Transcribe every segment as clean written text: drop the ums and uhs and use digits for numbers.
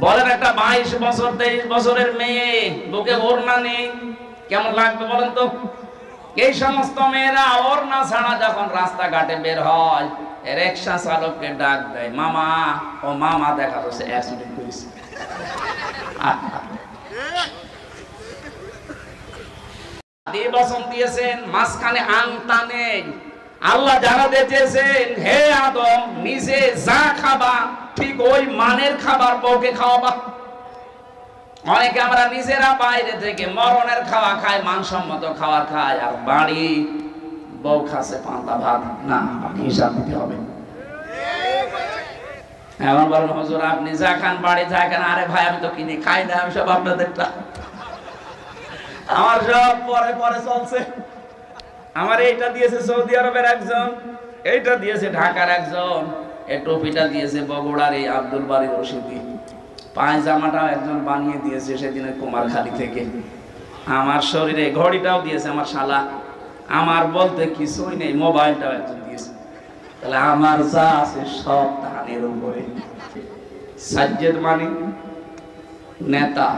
বলেন একটা 22 বছর 23 বছরের মেয়ে বুকে ওড়না নেই, কেমন লাগবে বলেন তো? এই সমস্ত মেয়েরা ওড়না ছাড়া যখন রাস্তাঘাটে বের হয়, রিকশা চালককে ডাক দেয়, মামা ও মামা, দেখা যাচ্ছে অ্যাক্সিডেন্ট করেছে। নির্বাচন দিয়েছেন, মাঝখানে আংটা নেই। আল্লাহ জানাতে চেয়েছেন, হে আদম, নিজে যা খাবা ঠিক ওই মানের খাবার বউকে খাওয়াবা। অনেকে আমরা নিজেরা বাইরে থেকে মরণের খাওয়া খাই, মানসম্মত খাবার খাই, আর বাড়ি বউ খাচ্ছে পান্তা ভাত। না, আপনি হিসাব দিতে হবে। এমন বলেন, হুজুর আপনি যা খান বাড়ি যা খান। আরে ভাই, আমি তো কিনে খাই না, আমি সব আপনাদেরটা, আমার সব পরে পরে চলছে। আমার এইটা দিয়েছে সৌদি আরবের একজন, এইটা দিয়েছে ঢাকার একজন, এই টুপিটা দিয়েছে বগুড়ার এই আব্দুল বারী রশিদি, পায়জামাটাও একজন বানিয়ে দিয়েছে সেদিনের কুমারখালী থেকে। আমার শরীরে ঘড়িটাও দিয়েছে আমার শালা। আমার বলতে কিছুই নেই, মোবাইলটাও একজন দিয়েছে। তাহলে আমার যা আছে সব ধানের উপরে। সাজ্জেদ মানে নেতা,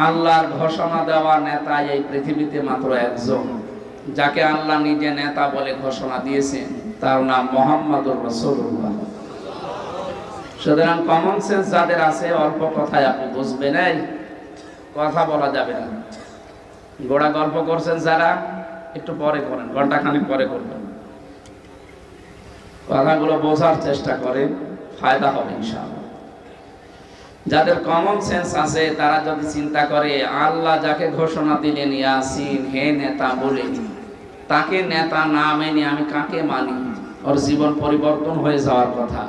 আল্লাহর ঘোষণা দেওয়া নেতা এই পৃথিবীতে মাত্র একজন, যাকে আল্লাহ নিজে নেতা বলে ঘোষণা দিয়েছেন, তার নাম মুহাম্মদুর রাসূলুল্লাহ। সুতরাং কমন সেন্স যাদের আছে, অল্প কথায় আপনি বুঝবেন, এই কথা বলা যাবে না। গোড়া গল্প করছেন যারা, একটু পরে করেন, ঘন্টাখানিক পরে করবেন, কথাগুলো বোঝার চেষ্টা করে, ফায়দা হবে ইনশাআল্লাহ। যাদের কমন সেন্স আছে তারা যদি চিন্তা করে, আল্লাহ যাকে ঘোষণা দিলেন ইয়াসিন হে নেতা বলে, তাকে নেতা না মেনে আমি কাকে মানি? ওর জীবন পরিবর্তন হয়ে যাওয়ার কথা।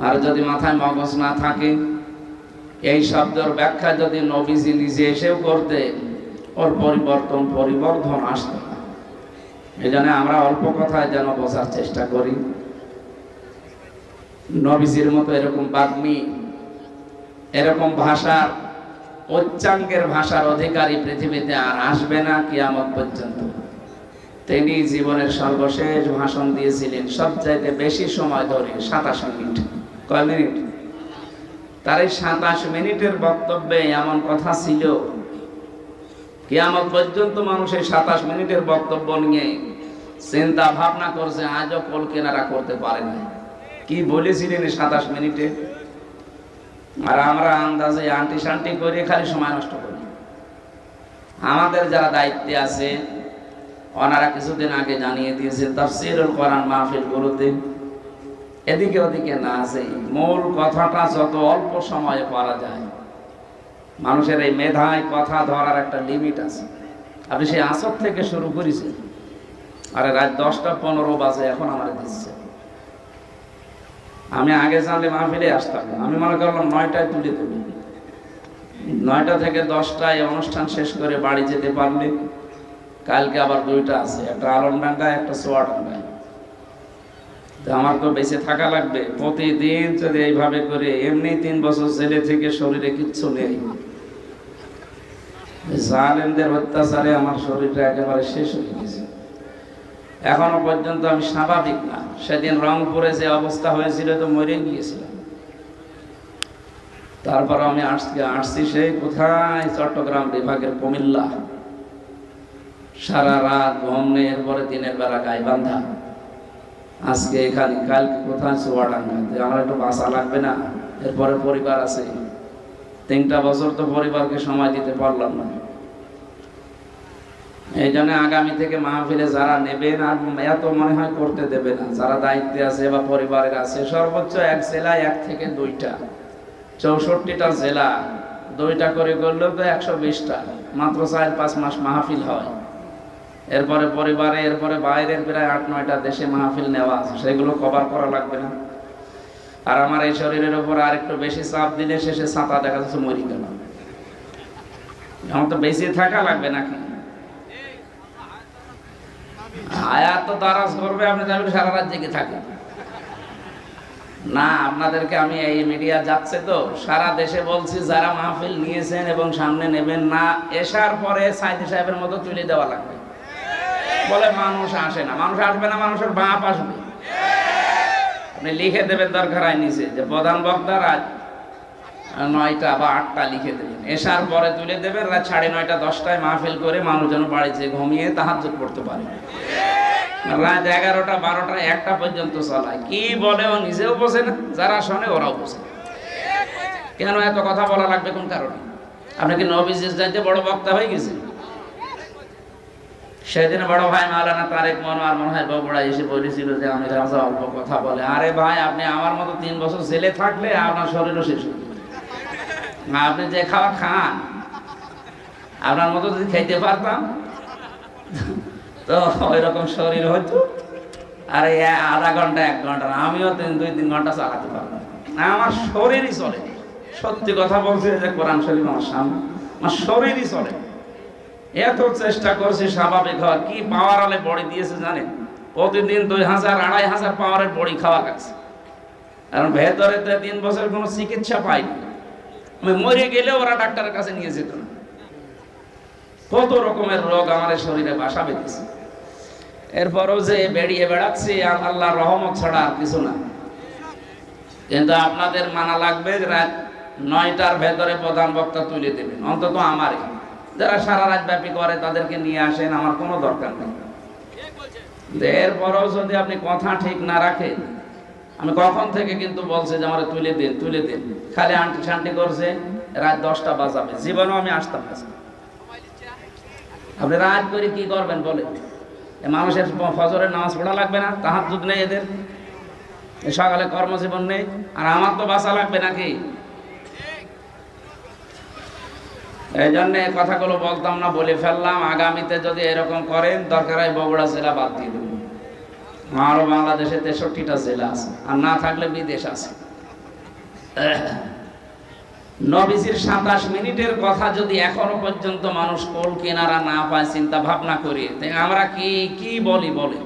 আর যদি মাথায় মগজ না থাকে, এই শব্দের ব্যাখ্যা যদি নবীজি নিজে এসেও করতে, ওর পরিবর্তন আসত না। এই জন্য আমরা অল্প কথায় যেন বোঝার চেষ্টা করি। নবীজির মতো এরকম বাগ্মী, এরকম ভাষার, উচ্চাঙ্গের ভাষার অধিকারী পৃথিবীতে আর আসবে না কিয়ামত পর্যন্ত। তিনি জীবনের সর্বশেষ ভাষণ দিয়েছিলেন সবচাইতে বেশি সময় ধরে, 27 মিনিট। কয় মিনিট? তার এই 27 মিনিটের বক্তব্যে এমন কথা ছিল, কিয়ামত পর্যন্ত মানুষ এই 27 মিনিটের বক্তব্য নিয়ে চিন্তা ভাবনা করছে, আজও কল কেনারা করতে পারে না। কি বলেছিলেন 27 মিনিটে? আর আমরা আন্দাজে আন্টি শান্টি করে খালি সময় নষ্ট করি। আমাদের যারা দায়িত্বে আছে, ওনারা কিছুদিন আগে জানিয়ে দিয়েছে তাফসীরুল কোরআন মাহফিলগুলোতে এদিকে ওদিকে না আছে, মূল কথাটা যত অল্প সময়ে পড়া যায়। মানুষের এই মেধায় কথা ধরার একটা লিমিট আছে। আপনি সেই আসর থেকে শুরু করেছেন, আরে রাত 10টা 15 বাজে এখন আমার দিচ্ছে। আমি আগে জানলে মাহফিলে আসতাম না। আমি মনে করলাম 9টায় তুলে দেবো, 9টা থেকে 10টায় অনুষ্ঠান শেষ করে বাড়ি যেতে পারলে কালকে আবার 2টা আছে, একটা আলমডাঙ্গায় একটা সোয়াডাঙ্গায়। তো আমার তো বেঁচে থাকা লাগবে। প্রতিদিন যদি এইভাবে করে, এমনি 3 বছর ছেলে থেকে শরীরে কিচ্ছু নেই, জালেমদের অত্যাচারে আমার শরীরটা একেবারে শেষ হয়ে গেছে। এখনো পর্যন্ত আমি স্বাভাবিক না। সেদিন রংপুরে যে অবস্থা হয়েছিল তো মরে গিয়েছিলাম। তারপর আমি আসছি সেই কোথায়, চট্টগ্রাম বিভাগের কুমিল্লা। সারা রাত ঘুম নেই, এরপরে দিনের বেলা গাইবান্ধা, আজকে এখানে, কালকে কোথায় চুয়াডাঙ্গা। আমার একটু বাঁচা লাগবে না? এরপরে পরিবার আছে। 3টা বছর তো পরিবারকে সময় দিতে পারলাম না। এই জন্য আগামী থেকে মাহফিলে যারা নেবেন, আর এত মনে হয় করতে দেবে না, যারা দায়িত্বে আছে বা পরিবারের আছে, সর্বোচ্চ এক জেলায় 1 থেকে 2টা, 64টা জেলা 2টা করে করলেও তো 120টা, মাত্র 4-5 মাস মাহফিল হয়। এরপরে পরিবারে, এরপরে বাইরের প্রায় 8-9টা দেশে মাহফিল নেওয়া আছে, সেগুলো কভার করা লাগবে না? আর আমার এই শরীরের উপর আর একটু বেশি চাপ দিলে শেষে ছাতা দেখা যাচ্ছে মরি গেল। আমার তো বেশি থাকা লাগবে নাকি? আয়াত তো দারাজ করবে, আপনি তাহলে সারা রাত জেগে থাকেন না। আপনাদেরকে আমি, এই মিডিয়া যাচ্ছে তো সারা দেশে বলছি, যারা মাহফিল নিয়েছেন এবং সামনে নেবেন না, এশার পরে সাইদি সাহেবের মতো তুলে দেওয়া লাগবে। বলে মানুষ আসে না, মানুষ আসবে না, মানুষের বাপ আসবে। আপনি লিখে দেবেন দরকার হয় নিচে যে প্রধান বক্তা 9টা বা 8টা লিখে দেবেন, এশার পরে তুলে দেবেন, রাত 9:30 10টায় মাহফিল করে মানুষ যেন বাড়িতে ঘুমিয়ে তাহাজ্জুদ পড়তে পারে। রাত 11টা 12টা 1টা পর্যন্ত চলায়। কি বলে ও নিজেও বোঝে না, যারা শোনে ওরাও বোঝে। কেন এত কথা বলা লাগবে কোন কারণে? আপনি কি নবীজির চাইতে বড় বক্তা হয়ে গেছেন? সেদিন বড় ভাই মাওলানা তারেক মনোয়ার মনে হয় বগুড়া এসে বলেছিল যে আমি রাজা অল্প কথা বলে। আরে ভাই, আপনি আমার মতো 3 বছর জেলে থাকলে আপনার শরীরও শেষ হবে। আপনি যে খাওয়া খান, আপনার মতো যদি খাইতে পারতাম তো ওই রকম শরীর হইতো। আরে আধা ঘন্টা 1 ঘন্টা না, আমিও 2-3 ঘন্টা চালাতে পারতাম না, আমার শরীরই চলে। সত্যি কথা বলছে যে কোরআন শরীফ আমার সামনে, আমার শরীরই চলে। এত চেষ্টা করছি স্বাভাবিক হওয়ার, কি পাওয়ার আলে বড়ি দিয়েছে জানেন? প্রতিদিন 2000-2500 পাওয়ারের বড়ি খাওয়া লাগছে। কারণ ভেতরে 3 বছর কোনো চিকিৎসা পাইনি, আমি মরে গেলে ওরা ডাক্তারের কাছে নিয়ে যেত না। কত রকমের রোগ আমার শরীরে বাসা বেঁধেছে। এরপরও যে বেরিয়ে বেড়াচ্ছি, আল্লাহর রহমত ছাড়া আর কিছু না। কিন্তু আপনাদের মানা লাগবে, রাত 9টার ভেতরে প্রধান বক্তা তুলে দেবেন, অন্তত আমারই। যারা সারা রাত ব্যাপী করে তাদেরকে নিয়ে আসেন, আমার কোনো দরকার নেই। এরপরও যদি আপনি কথা ঠিক না রাখেন, আমি কখন থেকে কিন্তু বলছি যে আমার তুলে দিন তুলে দিন, খালি আন্টি শান্তি করছে। রাত 10টা বাজাবে, জীবনেও আমি আসতাম না। আপনি রাত করে কি করবেন বলে? মানুষের ফজরের নামাজ পড়া লাগবে না? তাহাজ্জুদ নেই এদের, সকালে কর্মজীবন নেই, আর আমার তো বাঁচা লাগবে নাকি? এই জন্য কথাগুলো বলতাম না, বলে ফেললাম। আগামীতে যদি এরকম করেন, দরকার হয় বগুড়া জেলা বাদ দিয়ে দেবেন। আরো বাংলাদেশে 63টা জেলা আছে, আর না থাকলে বিদেশ আছে। নবীজির 27 মিনিটের কথা যদি এখনো পর্যন্ত মানুষ কোল কিনারা না পায়, চিন্তা ভাবনা করি, আমরা কি বলি বলে?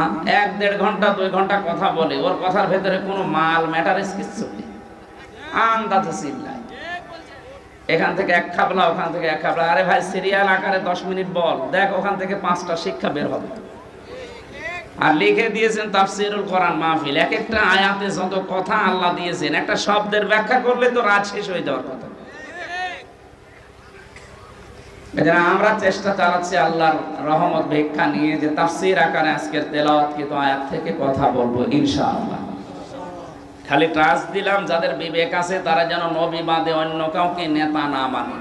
1-1.5 ঘন্টা 2 ঘন্টা কথা বলে, ওর কথার ভেতরে কোনো মাল ম্যাটারেস কিচ্ছু নেই, আন্দাজে চিল্লায়। এখান থেকে 1 খাবলা, ওখান থেকে 1 খাবলা। আরে ভাই, সিরিয়াল আকারে 10 মিনিট বল, দেখ ওখান থেকে 5টা শিক্ষা বের হবে। আর লিখে দিয়েছেন তাফসীরুল কোরআন মাহফিল, এক একটা আয়াতে যত কথা আল্লাহ দিয়েছেন, একটা শব্দের ব্যাখ্যা করলে তো রাত শেষ হয়ে যাওয়ার কথা। আমরা চেষ্টা চালাচ্ছি আল্লাহর রহমত ভিক্ষা নিয়ে, যে তাফসীর আকারে আজকের তেলাওয়াতকৃত আয়াত থেকে কথা বলবো ইনশাআল্লাহ। খালি ট্রাস্ট দিলাম, যাদের বিবেক আছে তারা যেন নবী বাদে অন্য কাউকে নেতা না মানে।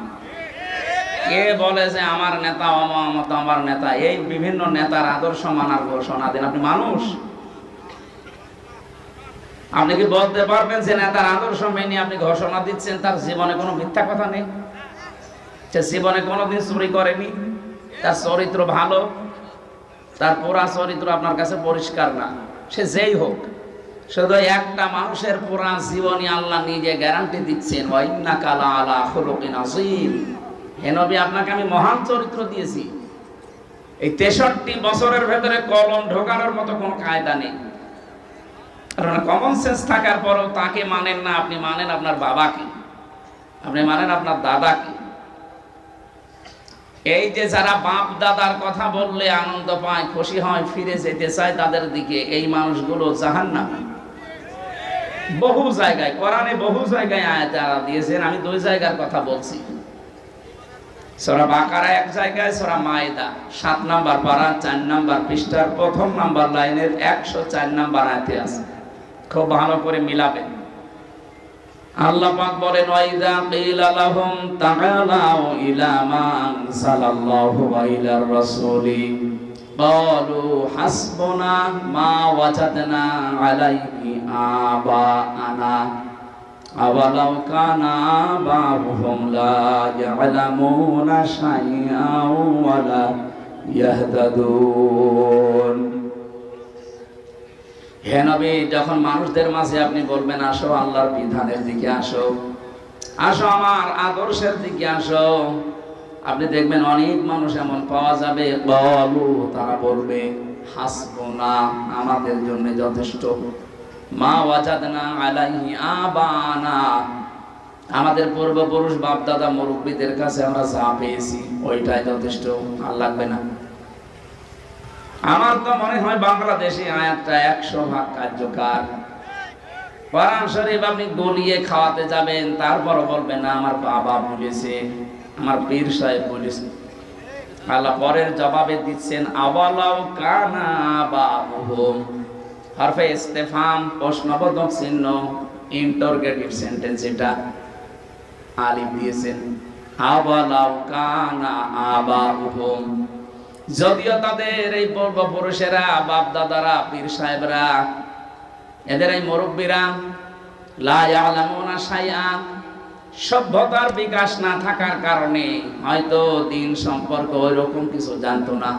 কে বলে যে আমার নেতা অমত আমার নেতা, এই বিভিন্ন নেতার আদর্শ মানার ঘোষণা দেন। আপনি মানুষ, আপনি কি বলতে পারবেন যে নেতার আদর্শ মেনে আপনি ঘোষণা দিচ্ছেন তার জীবনে কোনো মিথ্যা কথা নেই, সে জীবনে কোনোদিন চুরি করেনি, তার চরিত্র ভালো, তার পুরা চরিত্র আপনার কাছে পরিষ্কার না, সে যেই হোক? শুধু একটা মানুষের পুরা জীবনী আল্লাহ নিজে গ্যারান্টি দিচ্ছেন, ওয়া ইন্নাকা লাআলা খুলুকিন আযীম। হে নবী, আপনাকে আমি মহান চরিত্র দিয়েছি। এই 63 বছরের ভেতরে কলম ঢোকানোর মতো কোনো কায়দা নেই। কারণ কমন সেন্স থাকার পরও তাকে মানেন না। আপনি মানেন আপনার বাবাকে, আপনি মানেন আপনার দাদাকে। এই যে যারা বাপ দাদার কথা বললে আনন্দ পায়, খুশি হয়, ফিরে যেতে চায় তাদের দিকে, এই মানুষগুলো জাহান্নামী। বহু জায়গায় কোরআনে বহু জায়গায় আয়াত দিয়েছেন, আমি 2 জায়গার কথা বলছি। সূরা বাকারা 1 জায়গায়, সূরা মায়েদা 7 নম্বর পারা 4 নম্বর পৃষ্ঠার 1ম নম্বর লাইনের 104 নম্বর আয়াতে আছে। খুব ভালো করে মিলাবেন। আল্লাহ পাক বলেন, ওয়াইদা কিলা লাহুম তাআলাউ ইলা মা আনসালাল্লাহু ওয়া ইলার রাসূলি ক্বালু হাসবুনা মা ওয়াজাদনা আলাইহি আবাআনা আওয়ালাউ কানা আবাউহুম লা ইয়ালামুনা শাইআন ওয়া লা ইয়াহতাদুন। হে নবী, যখন মানুষদের মাঝে আপনি বলবেন আসো আল্লাহর বিধানের দিকে আসো, আসো আমার আদর্শের দিকে আসো, আপনি দেখবেন অনেক মানুষ এমন পাওয়া যাবে, বলু তারা বলবে হাসবুনা আমাদের জন্য যথেষ্ট, মা ওয়াজাদনা আলাইহি আবানা আমাদের পূর্বপুরুষ বাপ দাদা মুরব্বীদের কাছে আমরা যা পেয়েছি ওইটাই যথেষ্ট, আর লাগবে না। আমার তো মনে হয় বাংলাদেশে আয়াতটা 100 ভাগ কার্যকর। কোরআন শরীফ আপনি গলিয়ে খাওয়াতে যাবেন, তারপরও বলবেন না আমার বাবা বলেছে, আমার পীর সাহেব বলেছে। আল্লাহ পরের জবাবে দিচ্ছেন আওয়ালাউ কানা আবাহুম, হরফে ইস্তেফহাম, প্রশ্নবোধক চিহ্ন, ইন্টারোগেটিভ সেন্টেন্স, এটা আলিফ দিয়েছেন। আওয়ালাউ কানা আবাহুম, যদিও তাদের এই পূর্বপুরুষেরা, বাপ দাদারা, পীর সাহেবরা, এদের এই মুরব্বীরা লা ইয়ালামুনা শাইআ, সভ্যতার বিকাশ না থাকার কারণে হয়তো দিন সম্পর্কে ওইরকম কিছু জানতো না,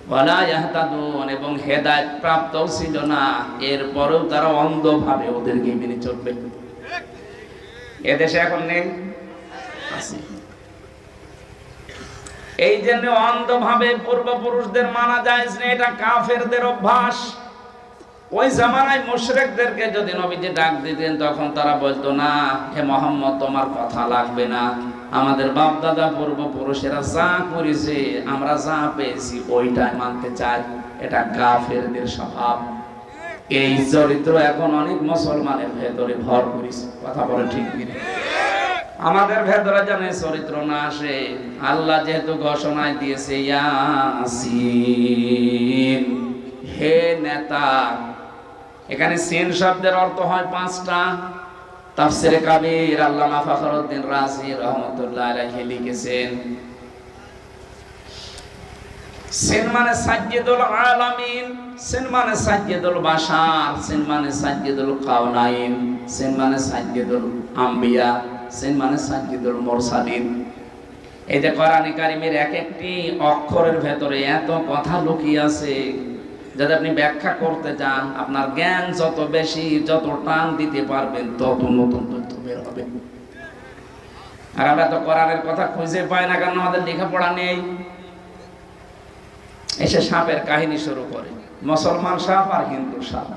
ওয়ালা ইয়াহতাদুন, এবং হেদায়েত প্রাপ্তও ছিল না, এরপরেও তারা অন্ধভাবে ওদেরকে মেনে চলবে। এদেশে এখন নেই, আছে। এই জন্য অন্ধভাবে পূর্বপুরুষদের মানা যায় না, এটা কাফেরদের অভ্যাস। ওই জামানায় মুশরিকদেরকে যদি নবীজি ডাক দিতেন, তখন তারা বলতো না হে মুহাম্মদ তোমার কথা লাগবে না, আমাদের বাপ দাদা পূর্বপুরুষেরা যা করেছে, আমরা যা পেয়েছি ওইটাই মানতে চাই। এটা কাফেরদের স্বভাব। এই চরিত্র এখন অনেক মুসলমানের ভেতরে ভর করেছে। কথা বলে ঠিক কিনা? আমাদের ভেতরে যেন চরিত্র না আসে। আল্লাহ যেহেতু ঘোষণায় দিয়েছে ইয়াসিন, হে নেতা, এখানে সিন শব্দের অর্থ হয় 5টা। তাফসিরে কাবীর আল্লামা ফখরুদ্দিন রাজি রাহমাতুল্লাহ আলাইহি লিখেছেন, সিন মানে সাজ্জিদুল আলামিন, সিন মানে সাজ্জিদুল বাশার, সিন মানে সাজ্জিদুল কাওনাইন, সিন মানে সাজ্জিদুল আম্বিয়া, সিন মানে সাজ্জিদুল মুরসালিন। এই যে কোরআনে কারীমের এক একটি অক্ষরের ভেতরে এত কথা লুকিয়ে আছে, যদি আপনি ব্যাখ্যা করতে যান, আপনার জ্ঞান যত বেশি, যত টান দিতে পারবেন, তত নতুন তথ্য বের হবে। আর আমরা তো কোরআনের কথা খুঁজে পাই না, কারণ আমাদের লেখাপড়া নেই। এসে সাপের কাহিনী শুরু করে, মুসলমান সাপ আর হিন্দু সাপ,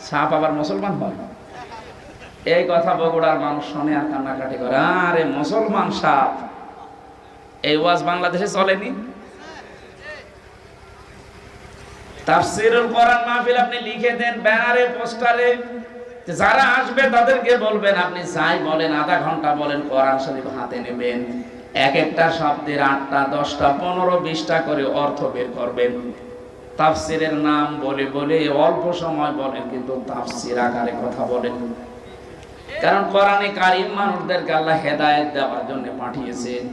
সাপ আবার মুসলমান হয়। এই কথা বগুড়ার মানুষ শুনে আর কান্নাকাটি করে, আরে মুসলমান সাপ। এই ওয়াজ বাংলাদেশে চলেনি। তাফসীরুল কোরআন মাহফিল আপনি লিখে দেন ব্যানারে, পোস্টারে, যারা আসবে তাদেরকে বলবেন আপনি যাই বলেন, আধা ঘন্টা বলেন, কোরআন শরীফ হাতে নেবেন, এক একটা শব্দের 8টা 10টা 15 20টা করে অর্থ বের করবেন। তাফসীরের নাম বলে বলে অল্প সময় বলেন, কিন্তু তাফসীর আকারে কথা বলেন। কারণ কোরআনে কারীম মানুষদেরকে আল্লাহ হেদায়েত দেওয়ার জন্য পাঠিয়েছেন।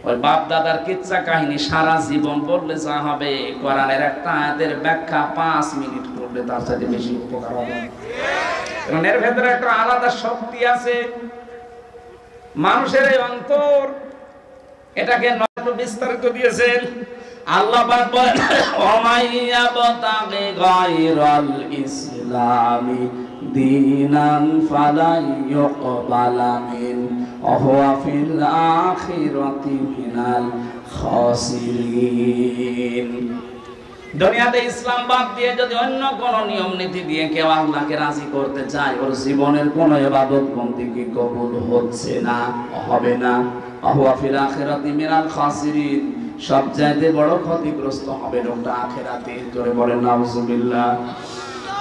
ওই বাপ দাদার কিচ্ছা কাহিনী সারা জীবন বললে যা হবে, কোরআনের একটা আয়াতের ব্যাখ্যা 5 মিনিট করলে তার সাথে বেশি উপকার হবে। কারণ এর ভেতরে একটা আলাদা শক্তি আছে। মানুষের এই অন্তর এটাকে নয়তো বিস্তারিত দিয়েছেন। আল্লাহ পাক বলেন ওমাইয়া বাতাগে গায়রাল ইসলামি দীনান ফালাই ইউকবালা মিন ওয়া হুয়া ফিল আখিরাতি মিনাল খাসিরিন। দুনিয়াতে ইসলাম বাদ দিয়ে যদি অন্য কোন নিয়ম নীতি দিয়ে কেউ আল্লাহকে রাজি করতে চায়, ওর জীবনের কোন ইবাদত বন্দেগী কবুল হচ্ছে না, হবে না। ওয়া হুয়া ফিল আখিরাতি মিনাল খাসিরিন, সবচাইতে বড় ক্ষতিগ্রস্ত হবে লোকটা আখিরাতে। জোরে বলেন নাউজুবিল্লাহ।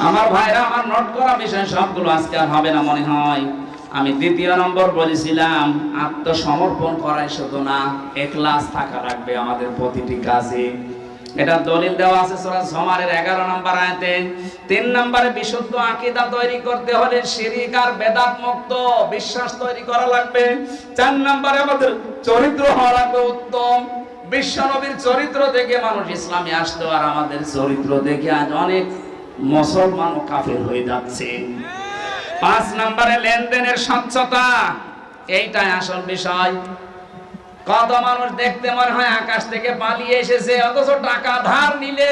আমার ভাইরা, আমার নোট করা বিষয় সবগুলো আজকে আর হবে না মনে হয়। আমি 2য় নম্বর বলেছিলাম, আত্মসমর্পণ করাই শুধু না, ইখলাস থাকা লাগবে আমাদের প্রতিটি কাজে। এটা দলিল দেওয়া আছে সূরা জুমারের 11 নম্বর আয়াতে। 3 নম্বরে বিশুদ্ধ আকীদা তৈরি করতে হলে শিরক আর বেদাত মুক্ত বিশ্বাস তৈরি করা লাগবে। 4 নম্বরে আমাদের চরিত্র হওয়া লাগবে উত্তম। বিশ্বনবীর চরিত্র দেখে মানুষ ইসলামে আসতো, আর আমাদের চরিত্র দেখে আজ অনেক মুসলমান কাফের হয়ে যাচ্ছে। 5 নম্বরে লেনদেনের স্বচ্ছতা, এইটাই আসল বিষয়। কত মানুষ দেখতে মনে হয় আকাশ থেকে পালিয়ে এসেছে, অথচ টাকা ধার নিলে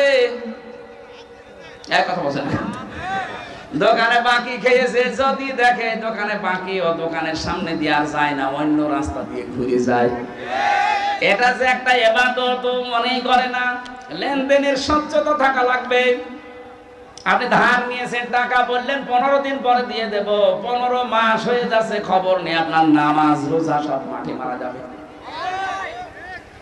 এক কথা বলছেন, দোকানে বাকি খেয়েছে, যদি দেখে দোকানে বাকি, ও দোকানের সামনে দিয়ে আর যায় না, অন্য রাস্তা দিয়ে ঘুরে যায়। এটা যে একটা ইবাদত মনেই করে না। লেনদেনের স্বচ্ছতা থাকা লাগবে। আপনি ধার নিয়েছেন, টাকা বললেন 15 দিন পরে দিয়ে দেব, 15 মাস হয়ে যাচ্ছে, খবর নেই, আপনার নামাজ রোজা সব মাঠে মারা যাবে।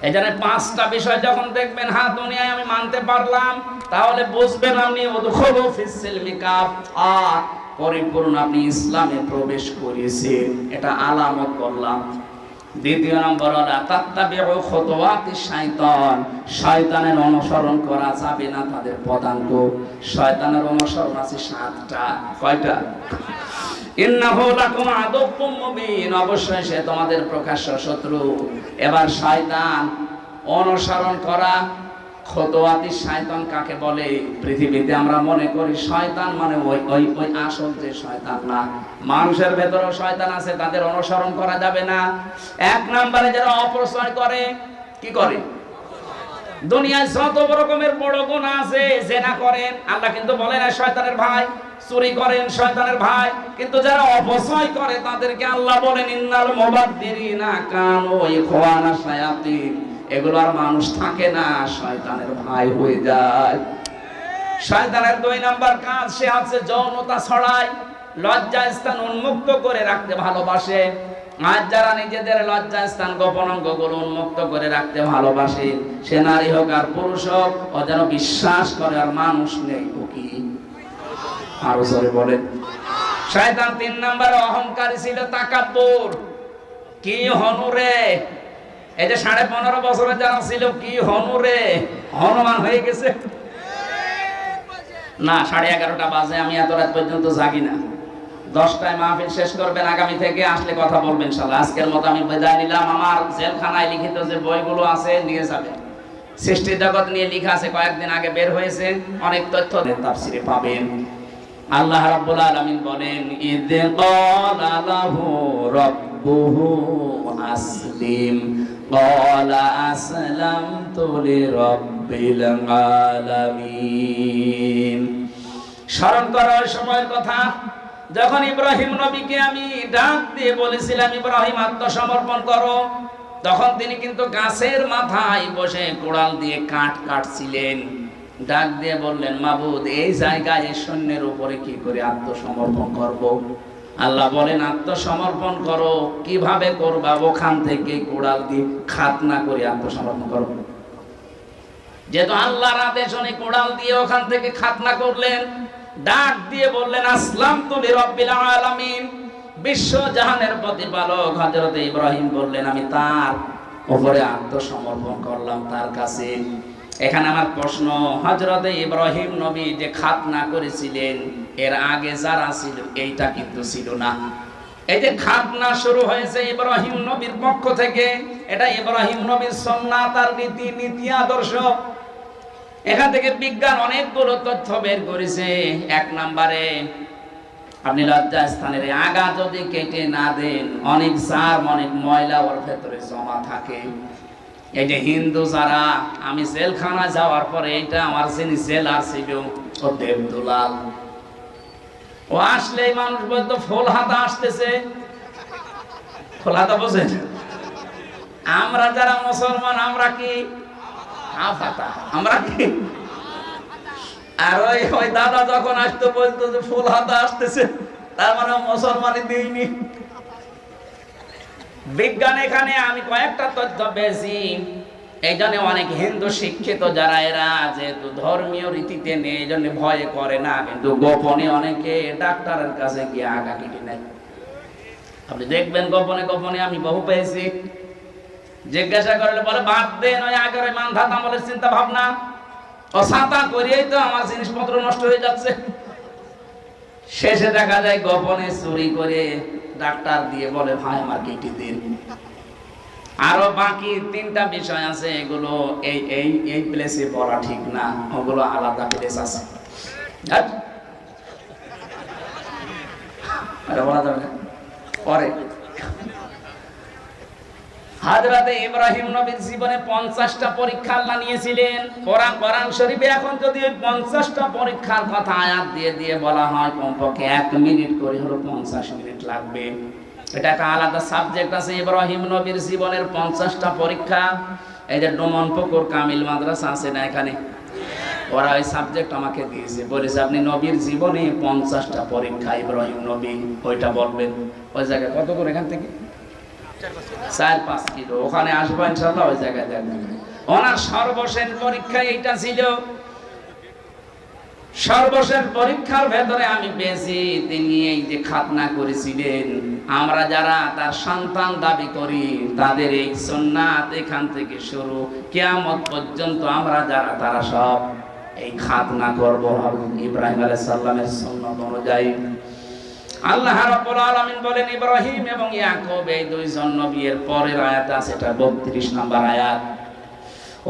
এই জন্য 5টা বিষয় যখন দেখবেন হ্যাঁ দুনিয়ায় আমি মানতে পারলাম, তাহলে বুঝবেন আপনি উদখুলু ফিস সিলমি কাফা, পরিপূর্ণ আপনি ইসলামে প্রবেশ করেছেন, এটা আলামত করলাম। দ্বিতীয় নম্বর হলো তাত্তাবিউ খুতুওয়াতিশ শাইতান, শয়তানের অনুসরণ করা যাবে না তাদের পদাঙ্ক। শয়তানের অনুসরণ আছে 7টা। কয়টা? ইন্নাহু লাকুম আদুউম মুবিন, অবশ্যই সে তোমাদের প্রকাশ্য শত্রু। এবার শয়তান অনুসরণ করা, খুতুওয়াতিশ শাইতান কাকে বলে? পৃথিবীতে আমরা মনে করি শয়তান মানে ওই আসল যে শয়তান না, মানুষের ভেতরেও শয়তান আছে, তাদের অনুসরণ করা যাবে না। এক নম্বরে যারা অপচয় করে, কি করে? দুনিয়ায় যত রকমের বড় গুনাহ আছে, জেনা করেন, আল্লাহ কিন্তু বলে না শয়তানের ভাই। চুরি করেন, শয়তানের ভাই। কিন্তু যারা অপচয় করে তাদেরকে আল্লাহ বলেন ইন্নাল মুবাদদিরিনা কানু ইখওয়ানা শায়াতিন। এগুলো আর মানুষ থাকে না, শয়তানের ভাই হয়ে যায়। শয়তানের 2 নাম্বার কাজ, সে আছে যৌনতা ছড়ায়, লজ্জা স্থান উন্মুক্ত করে রাখতে ভালোবাসে। আজ যারা নিজেদের লজ্জা স্থান গোপন অঙ্গগুলো উন্মুক্ত করে রাখতে ভালোবাসে, সে নারী হোক আর পুরুষ হোক, ও যেন বিশ্বাস করে আর মানুষ নেই। ও কি? আরো জোরে বলেন। শয়তান 3 নাম্বারে অহংকারী ছিল, তাকাব্বুর। কি হনুরে, এই যে 15.5 বছরে যারা ছিল, কি হনুরে, হনুমান হয়ে গেছে না। 11:30টা বাজে, আমি এত রাত পর্যন্ত জাগি না। 10টায় মাহফিল শেষ করবেন, আগামী থেকে আসলে কথা বলবেন ইনশাআল্লাহ। আজকের মতো আমি বিদায় নিলাম। আমার জেলখানায় লিখিত যে বইগুলো আছে নিয়ে যাবেন। সৃষ্টি জগৎ নিয়ে লেখা আছে, কয়েকদিন আগে বের হয়েছে, অনেক তথ্য তাফসিরে পাবেন। আল্লাহ রাব্বুল আলামিন বলেন ইদ ক্বালা লাহু রাব্বুহু আসলিম ক্বালা আসলামতু লিরাব্বিল আলামিন। স্মরণ করো ওই সময়ের কথা যখন ইব্রাহিম নবীকে আমি ডাক দিয়ে বলেছিলাম ইব্রাহিম আত্মসমর্পণ করো। তখন তিনি কিন্তু গাছের মাথায় বসে কোড়াল দিয়ে কাঠ কাটছিলেন। ডাক দিয়ে বললেন মাবুদ, এই জায়গায় এই সৈন্যের উপরে কি করে আত্মসমর্পণ করব? আল্লাহ বলেন আত্মসমর্পণ করো। কিভাবে করবা? ওখান থেকে কোড়াল দিয়ে খাতনা করে আত্মসমর্পণ করো। যেহেতু আল্লাহর আদেশ, উনি কোড়াল দিয়ে ওখান থেকে খাতনা করলেন। ডাক দিয়ে বললেন আসলামতু লিরাব্বিল আলামিন, বিশ্ব জাহানের প্রতিপালক হযরত ইব্রাহিম বললেন আমি তার উপরে আত্মসমর্পণ করলাম, তার কাছে। এখানে আমার প্রশ্ন, হযরত ইব্রাহিম নবী যে খাতনা করেছিলেন, এর আগে যারা ছিল এইটা কিন্তু ছিল না। এই যে খাতনা শুরু হয়েছে ইব্রাহিম নবীর পক্ষ থেকে, এটা ইব্রাহিম নবীর সুন্নাত, তার নীতি আদর্শ। এখান থেকে বিজ্ঞান অনেকগুলো তথ্য বের করেছে। 1 নম্বরে, আপনি লজ্জা স্থানের আগা যদি কেটে না দেন, অনেক জার্ম, অনেক ময়লা ওর ভেতরে জমা থাকে। এই যে হিন্দু যারা, আমি জেলখানা যাওয়ার পরে এইটা আমার যিনি জেলার ছিল, ও দেবদুলাল, ও আসলেই মানুষ বলতো ফুল হাতা আসতেছে। ফুল হাতা বোঝেন? আমরা যারা মুসলমান, আমরা কি আমরা কি? আর ওই দাদা যখন আসতো বলতো যে ফুল হাতা আসতেছে, তার মানে মুসলমানই দেয়নি। বিজ্ঞান এখানে আমি কয়েকটা তথ্য পেয়েছি। এই জন্য অনেক হিন্দু শিক্ষিত যারা, এরা যেহেতু ধর্মীয় রীতিতে নেই, এই জন্য ভয় করে না, কিন্তু গোপনে অনেকে ডাক্তারের কাছে গিয়ে আগা কেটে নেয়। আপনি দেখবেন গোপনে গোপনে, আমি বহু পেয়েছি। জিজ্ঞাসা করলে বলে বাদ দেন, ওই আগের ওই মানধাত আমলের চিন্তা ভাবনা, ও ছাতা করিয়েই তো আমার জিনিসপত্র নষ্ট হয়ে যাচ্ছে। শেষে দেখা যায় গোপনে চুরি করে ডাক্তার দিয়ে বলে ভাই আমার কেটে দিন। আরো বাকি 3টা বিষয় আছে, এগুলো এই প্লেসে বলা ঠিক না, ওগুলো আলাদা প্লেস আছে। বলা যাবে না পরে। হযরত ইব্রাহিম নবীর জীবনে 50টা পরীক্ষা আল্লাহ নিয়েছিলেন। কোরআন শরীফে এখন যদি 50টা পরীক্ষার কথা আয়াত দিয়ে দিয়ে বলা হয়, কমপক্ষে 1 মিনিট করে হলো 50 মিনিট লাগবে। এটা একটা আলাদা সাবজেক্ট আছে ইব্রাহিম নবীর জীবনের 50টা পরীক্ষা। এই যে ডোমন পুকুর কামিল মাদ্রাসা আছে না এখানে, ওরা ওই সাবজেক্ট আমাকে দিয়েছে, বলেছে আপনি নবীর জীবনে 50টা পরীক্ষা ইব্রাহিম নবী, ওইটা বলবেন। ওই জায়গায় কত করে এখান থেকে? 4-5 কিলো। ওখানে আসবো ইনশাআল্লাহ, ওই জায়গায় দেখবেন। ওনার সর্বশেষ পরীক্ষা এইটা ছিল। সর্বশেষ পরীক্ষার ভেতরে আমি পেয়েছি তিনি এই যে খাতনা করেছিলেন, আমরা যারা তার সন্তান দাবি করি তাদের এই সুন্নাত এখান থেকে শুরু কিয়ামত পর্যন্ত আমরা যারা তারা সব এই খাতনা করব ইব্রাহিম আলাইহিস সালামের সুন্নাত অনুযায়ী। আল্লাহ রাব্বুল আলামিন বলেন ইব্রাহিম এবং ইয়াকুব এই দুইজন নবীর পরের আয়াত আছে, এটা 32 নম্বর আয়াত।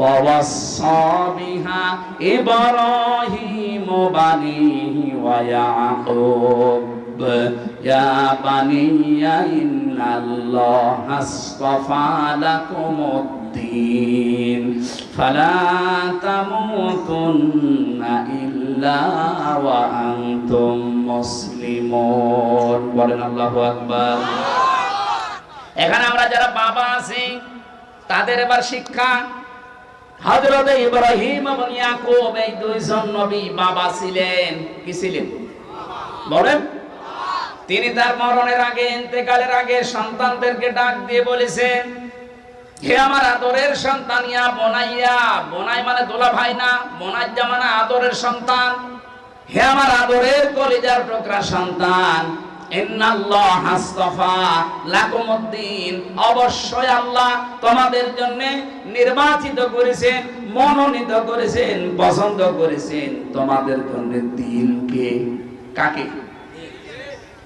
ووصى بها إبراهيم بنيه ويعقوب يا بني إن الله اصطفى لكم الدين فلا تموتن إلا وأنتم مسلمون বলেন আল্লাহু আকবার। এখানে আমরা যারা বাবা আছি তাদের এবার শিক্ষা। হযরত ইব্রাহিম এবং ইয়াকুব এই দুইজন নবী বাবা ছিলেন। কি ছিলেন বলেন? তিনি তার মরণের আগে, ইন্তেকালের আগে সন্তানদেরকে ডাক দিয়ে বলেছেন, হে আমার আদরের সন্তান, ইয়া বোনাইয়া, বোনাই মানে দোলা ভাই না, বোনাইয়া মানে আদরের সন্তান, হে আমার আদরের কলিজার টুকরা সন্তান, ইন্নাল্লাহ আস্তাফা লাকুমুদ্দিন, অবশ্যই আল্লাহ তোমাদের জন্য নির্বাচিত করেছেন, মনোনীত করেছেন, পছন্দ করেছেন তোমাদের জন্য দ্বীনকে। কাকে?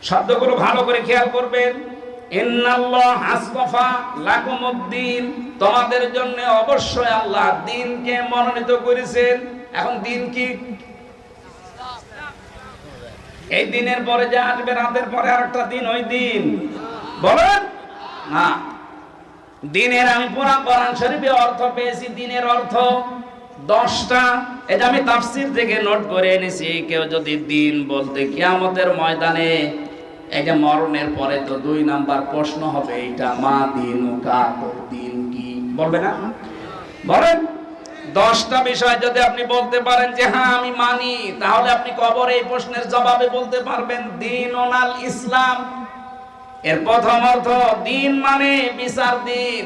শব্দগুলো ভালো করে খেয়াল করবেন। ইন্নাল্লাহ আস্তাফা লাকুমুদ্দিন, তোমাদের জন্য অবশ্যই আল্লাহ দ্বীনকে মনোনীত করেছেন। এখন দ্বীন কি? এই দিনের পরে যে আসবে, রাতের পরে আরেকটা দিন, ওই দিন বলেন না। দিনের আমি পুরা কোরআন শরীফে অর্থ পেয়েছি, দিনের অর্থ 10টা। এটা আমি তাফসীর থেকে নোট করে এনেছি। কেউ যদি দিন বলতে কিয়ামতের ময়দানে এই যে মরণের পরে তো 2 নাম্বার প্রশ্ন হবে, এটা মা দিনুকা, তোর দিন কি, বলবে না? বলেন 10টা বিষয় যদি আপনি বলতে পারেন যে হ্যাঁ আমি মানি, তাহলে আপনি কবরে এই প্রশ্নের জবাবে বলতে পারবেন দীনুল ইসলাম। এর প্রথম অর্থ দিন মানে বিচার দিন।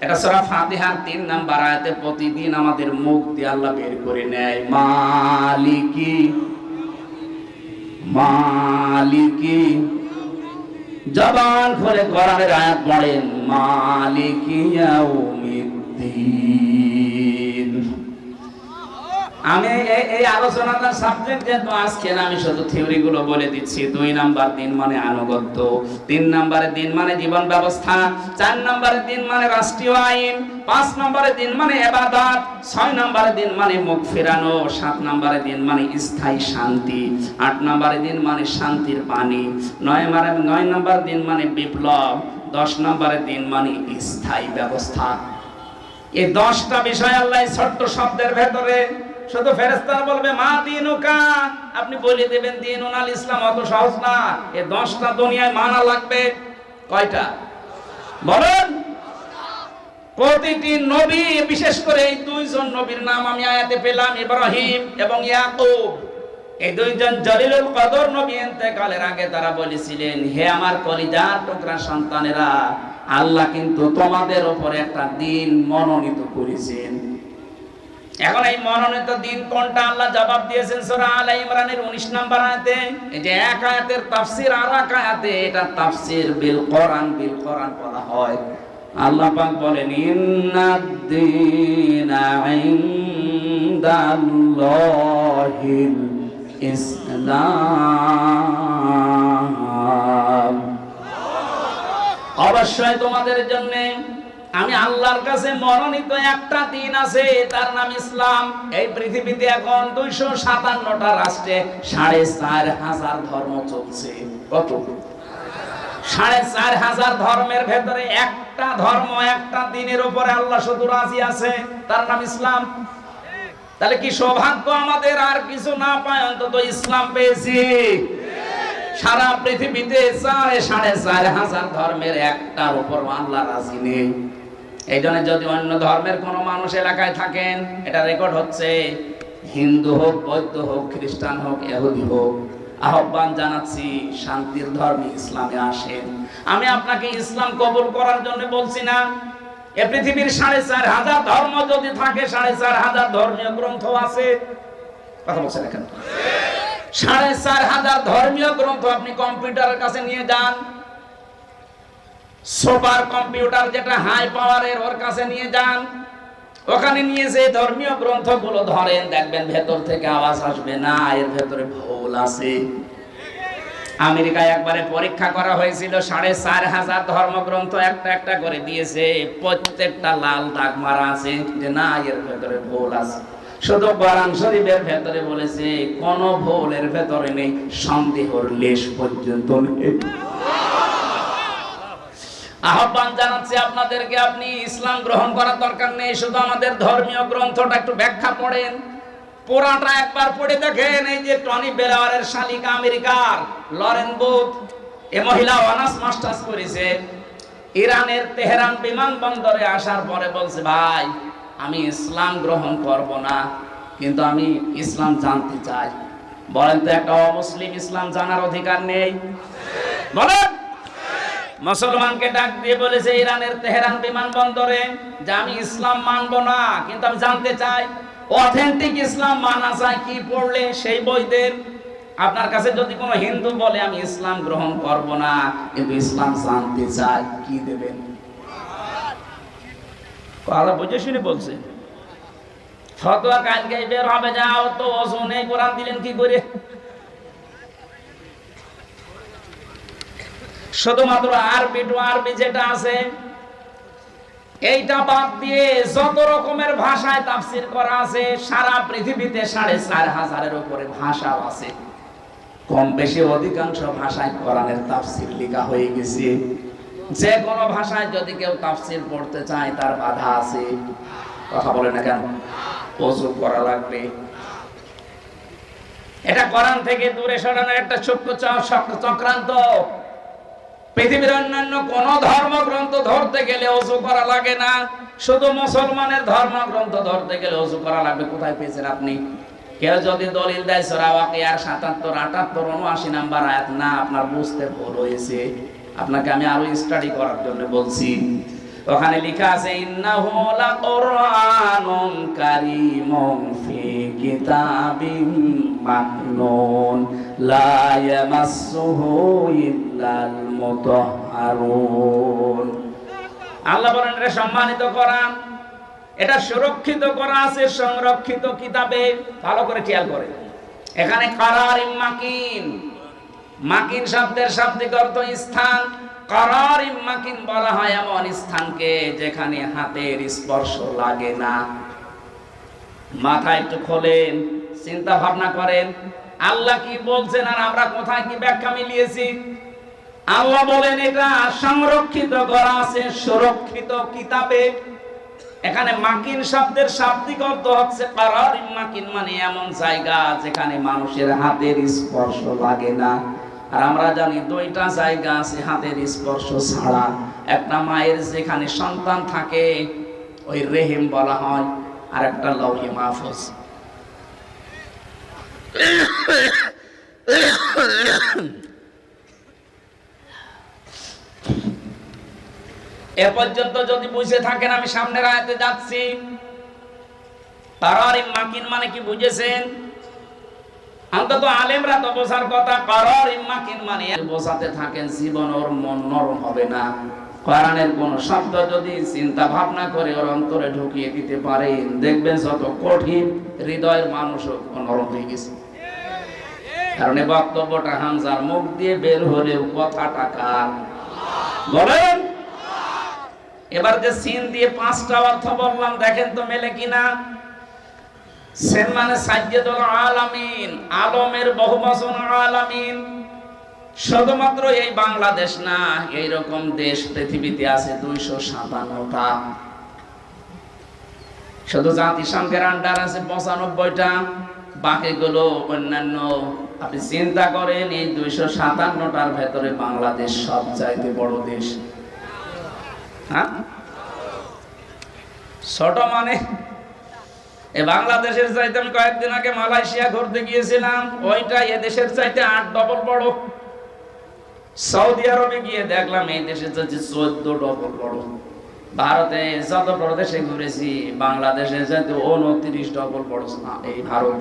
এটা সূরা ফাতিহার 3 নাম্বার আয়াতে প্রতিদিন আমাদের মুখ দিয়ে আল্লাহ বের করে নেয়, মালিকি মালিকি, জবান খুলে কোরআনের আয়াত পড়েন, মালিকি ইয়াউমিদ্দিন। আমি এই আলোচনাটার সাবজেক্ট যেহেতু আজকে না, আমি শুধু থিওরি গুলো বলে দিচ্ছি। 2 নাম্বার দিন মানে আনুগত্য, 3 নম্বরে দিন মানে জীবন ব্যবস্থা, 4 নম্বরে দিন মানে রাষ্ট্রীয় আইন, 5 নম্বরে দিন মানে ইবাদত, 6 নম্বরে দিন মানে মুখ ফেরানো, 7 নম্বরে দিন মানে স্থায়ী শান্তি, 8 নম্বরে দিন মানে শান্তির পানি, 9 নম্বর দিন মানে বিপ্লব, 10 নম্বরে দিন মানে স্থায়ী ব্যবস্থা। এই 10টা বিষয় আল্লাহ ছোট্ট শব্দের ভেতরে, শুধু ফেরেশতারা বলবে মা দিনুকা, আপনি বলে দেবেন দীনুল ইসলাম। অত সহজ না। এই 10টা দুনিয়ায় মানা লাগবে। কয়টা বলেন? প্রতিটি নবী, বিশেষ করে এই 2জন নবীর নাম আমি আয়াতে পেলাম, ইব্রাহিম এবং ইয়াকুব। এই 2জন জলিলুল কদর নবী ইন্তেকালের আগে তারা বলেছিলেন, হে আমার কলিজার টুকরা সন্তানেরা, আল্লাহ কিন্তু তোমাদের উপরে একটা দিন মনোনীত করেছেন। এখন এই মনোনীত দিন কোনটা আল্লাহ জবাব দিয়েছেন সূরা আলে ইমরানের 19 নম্বর আয়াতে। এই যে এক আয়াতের তাফসীর আর এক আয়াতে, এটা তাফসীর বিল কোরআন, বিল কোরআন বলা হয়। আল্লাহ পাক বলেন, ইন্নাদ-দীনা ইনদাল্লাহিল ইসলাম, অবশ্যই তোমাদের জন্য আমি আল্লাহর কাছে মনোনীত একটা দিন আছে, তার নাম ইসলাম। এই পৃথিবীতে এখন 257টা রাষ্ট্রে 4500 ধর্ম চলছে। কত? 4500 ধর্মের ভেতরে একটা ধর্ম, একটা দিনের উপরে আল্লাহ শুধু রাজি আছে, তার নাম ইসলাম। তাহলে কি সৌভাগ্য আমাদের, আর কিছু না পাই অন্তত ইসলাম পেয়েছি। সারা পৃথিবীতে 4500 ধর্মের একটার উপর আল্লাহ রাজি নেই। এই জন্য যদি অন্য ধর্মের কোন মানুষ এলাকায় থাকেন, এটা রেকর্ড হচ্ছে, হিন্দু হোক, বৌদ্ধ হোক, খ্রিস্টান হোক, ইহুদি হোক, আহ্বান জানাচ্ছি শান্তির ধর্মে ইসলামে আসেন। আমি আপনাকে ইসলাম কবুল করার জন্য বলছি না। এ পৃথিবীর 4500 ধর্ম যদি থাকে, 4500 ধর্মীয় গ্রন্থ আছে, কথা বলছেন এখন 4500 ধর্মীয় গ্রন্থ আপনি কম্পিউটারের কাছে নিয়ে যান, সুপার কম্পিউটার যেটা হাই পাওয়ারের, ওর কাছে নিয়ে যান, ওখানে নিয়ে যে ধর্মীয় গ্রন্থগুলো ধরেন, দেখবেন ভেতর থেকে আওয়াজ আসবে না, এর ভেতরে ভুল আছে। আমেরিকায় একবারে পরীক্ষা করা হয়েছিল, 4500 ধর্মগ্রন্থ একটা একটা করে দিয়েছে, প্রত্যেকটা লাল দাগ মারা আছে যে না এর ভেতরে ভুল আছে। শুধু কোরআন শরীফের ভেতরে বলেছে কোন ভুলের ভেতরে নেই, সন্দেহের লেশ পর্যন্ত নেই। আহ্বান জানাচ্ছি আপনাদেরকে, আপনি ইসলাম গ্রহণ করার দরকার নেই, শুধু আমাদের ধর্মীয় গ্রন্থটা একটু ব্যাখ্যা পড়েন, পুরাটা একবার পড়ে দেখেন। এই যে টনি বেলাওয়ারের শালিকা আমেরিকার লরেন বুথ, এই মহিলা অনার্স মাস্টার্স করেছে, ইরানের তেহরান বিমানবন্দরে আসার পরে বলছে ভাই আমি ইসলাম গ্রহণ করব না, কিন্তু আমি ইসলাম জানতে চাই। বলেন তো একটা অমুসলিম ইসলাম জানার অধিকার নেই? বলেন। মুসলমানকে ডাক দিয়ে বলেছে ইরানের তেহরান বিমানবন্দরে যে আমি ইসলাম মানব না, কিন্তু আমি জানতে চাই অথেন্টিক ইসলাম মানা যায় কি পড়লে সেই বই দেন। আপনার কাছে যদি কোনো হিন্দু বলে আমি ইসলাম গ্রহণ করব না কিন্তু ইসলাম জানতে চাই, কি দেবেন? কথা বুঝে শুনে বলছে। ফতোয়া কালকে বের হবে, যাও তো ওযু নেই, কোরআন দিলেন কি করে? শুধুমাত্র আরবি টু আরবি যেটা আছে এইটা বাদ দিয়ে যত রকমের ভাষায় তাফসীর করা আছে, সারা পৃথিবীতে 4500-এর উপরে ভাষা আছে, কম বেশি অধিকাংশ ভাষায় কোরআনের তাফসীর লেখা হয়ে গেছে। যে কোনো ভাষায় যদি কেউ তাফসীর পড়তে চায় তার বাধা আছে। কথা বলে না কেন? ওযু করা লাগবে। এটা কোরআন থেকে দূরে সরানোর একটা ছোট্ট চক্রান্ত। পৃথিবীর অন্যান্য কোন ধর্মগ্রন্থ ধরতে গেলে ওযু করা লাগে না, শুধু মুসলমানের ধর্মগ্রন্থ ধরতে গেলে ওযু করা লাগবে। কোথায় পেয়েছেন আপনি? কেউ যদি দলিল দেয় সূরা ওয়াকিয়ার 77, 78, 79 নাম্বার আয়াত, না আপনার বুঝতে ভুল হয়েছে, আপনাকে আমি আরো স্টাডি করার জন্য বলছি। ওখানে লেখা আছে ইন্নাহু লাকুরআনুন কারীমুন ফি কিতাবিম মাকনুন লা ইয়ামাসসুহু ইল্লাল মুতাহহারুন। আল্লাহ বলেন এটা সম্মানিত কোরআন, এটা সুরক্ষিত করা আছে সংরক্ষিত কিতাবে। ভালো করে খেয়াল করেন, এখানে কারারিম মাকিন, মাকিন শব্দের শাব্দিক অর্থ স্থান। কারারিম মাকিন বলা হয় এমন স্থানকে যেখানে হাতের স্পর্শ লাগে না। মাথা একটু খোলেন, চিন্তা ভাবনা করেন আল্লাহ কি বলছেন আর আমরা কোথায় কি ব্যাখ্যা মিলিয়েছি। আল্লাহ বলেন এটা সংরক্ষিত করা আছে সুরক্ষিত কিতাবে। এখানে মাকিন শব্দের শাব্দিক অর্থ হচ্ছে কারারিম মাকিন, মানে এমন জায়গা যেখানে মানুষের হাতের স্পর্শ লাগে না। আর আমরা জানি দুইটা জায়গা আছে হাতের স্পর্শ ছাড়া, একটা মায়ের যেখানে সন্তান থাকে ওই রেহিম বলা হয়, আর একটা লৌহে মাহফুজ। এ পর্যন্ত যদি বুঝে থাকেন, আমি সামনের আয়াতে যাচ্ছি। কারারিম মাকিন মানে কি বুঝেছেন? অন্তত আলেমরা তো বোঝার কথা। কারারিম মাকিন মানে বোঝাতে থাকেন, জীবন ওর মন নরম হবে না। কোরআনের কোন শব্দ যদি চিন্তা ভাবনা করে ওর অন্তরে ঢুকিয়ে দিতে পারেন, দেখবেন যত কঠিন হৃদয়ের মানুষও নরম হয়ে গেছে। কারণ এই বক্তব্যটা হামজার মুখ দিয়ে বের হলেও কথাটা কার? বলেন। এবার যে সিন দিয়ে 5টা অর্থ বললাম, দেখেন তো মেলে কিনা। সেন মানে সাইয়্যিদুল আলামিন, আলমের বহুবচন আলামিন। শুধুমাত্র এই বাংলাদেশ না, এইরকম দেশ পৃথিবীতে আছে 257টা। শুধু জাতিসংঘের আন্ডার আছে 95টা, বাকিগুলো অন্যান্য। আপনি চিন্তা করেন এই 257টার ভেতরে বাংলাদেশ সবচাইতে বড় দেশ। হ্যাঁ, ছোট মানে এ বাংলাদেশের চাইতে, আমি কয়েকদিন আগে মালয়েশিয়া ঘুরতে গিয়েছিলাম, ওইটা এ দেশের চাইতে 8 ডবল বড়। সৌদি আরবে গিয়ে দেখলাম এই দেশের চাইতে 14 ডবল বড়। ভারতে যত প্রদেশে ঘুরেছি বাংলাদেশের চাইতে 29 ডবল বড় এই ভারত।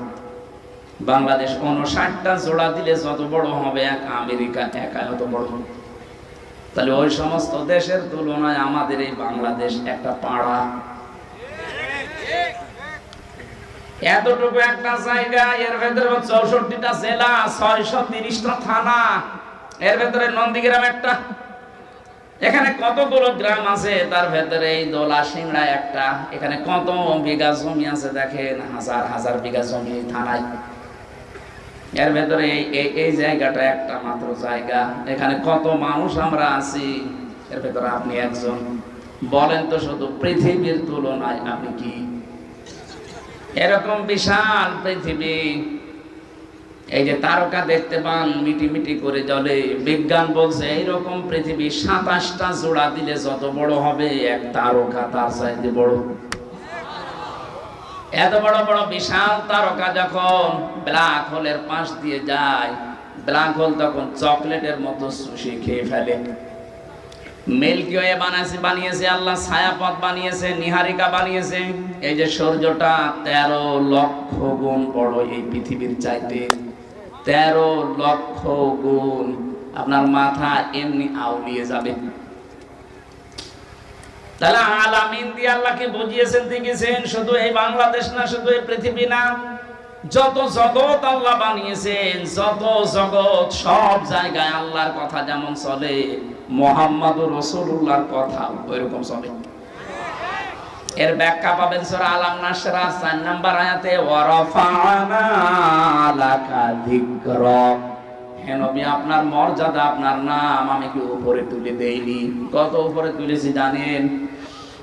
বাংলাদেশ 59টা জোড়া দিলে যত বড় হবে এক আমেরিকা একা অত বড়। তাহলে ওই সমস্ত দেশের তুলনায় আমাদের এই বাংলাদেশ একটা পাড়া। এতটুকু একটা জায়গা, এর ভেতরে 64টা জেলা, 630টা থানা, এর ভেতরে নন্দীগ্রাম একটা। এখানে কতগুলো গ্রাম আছে, তার ভেতরে এই দোলা সিংড়া একটা। এখানে কত বিঘা জমি আছে দেখেন, হাজার হাজার বিঘা জমি থানায়। এর ভেতরে এই জায়গাটা একটা মাত্র জায়গা, এখানে কত মানুষ আমরা আছি, এর ভেতরে আপনি একজন। বলেন তো শুধু পৃথিবীর তুলনায় আপনি কি? এরকম বিশাল পৃথিবী, এই যে তারকা দেখতে পান মিটি মিটি করে জ্বলে, বিজ্ঞান বলছে এইরকম পৃথিবী 27টা জোড়া দিলে যত বড় হবে এক তারকা তার চাইতে বড়। এত বড় বড় বিশাল তারকা যখন ব্ল্যাক হোলের পাশ দিয়ে যায়, ব্ল্যাক হোল তখন চকলেটের মতো সুশি খেয়ে ফেলে। মিল্কি ওয়ে বানিয়েছে আল্লাহ, ছায়াপথ বানিয়েছে, নিহারিকা বানিয়েছে। এই যে সূর্যটা 13 লক্ষ গুণ বড় এই পৃথিবীর চাইতে, 13 লক্ষ গুণ। আপনার মাথা এমনি আউলিয়ে যাবে। তাহলে আলামিন দিয়ে আল্লাহকে বুঝিয়েছেন, দেখেছেন। শুধু এই বাংলাদেশ না, শুধু এই পৃথিবী না, যত জগৎ আল্লাহ বানিয়েছেন, যত জগৎ, সব জায়গায় আল্লাহর কথা যেমন চলে, মুহাম্মদুর রাসূলুল্লাহর কথা ওইরকম চলে। এর ব্যাখ্যা পাবেন সূরা আলাম নাসরা 4 নম্বর আয়াতে, ওয়া রাফা'না লাকা যিকরাক। হে নবী, আপনার মর্যাদা, আপনার নাম আমি কি উপরে তুলে দেইনি? কত উপরে তুলেছি জানেন?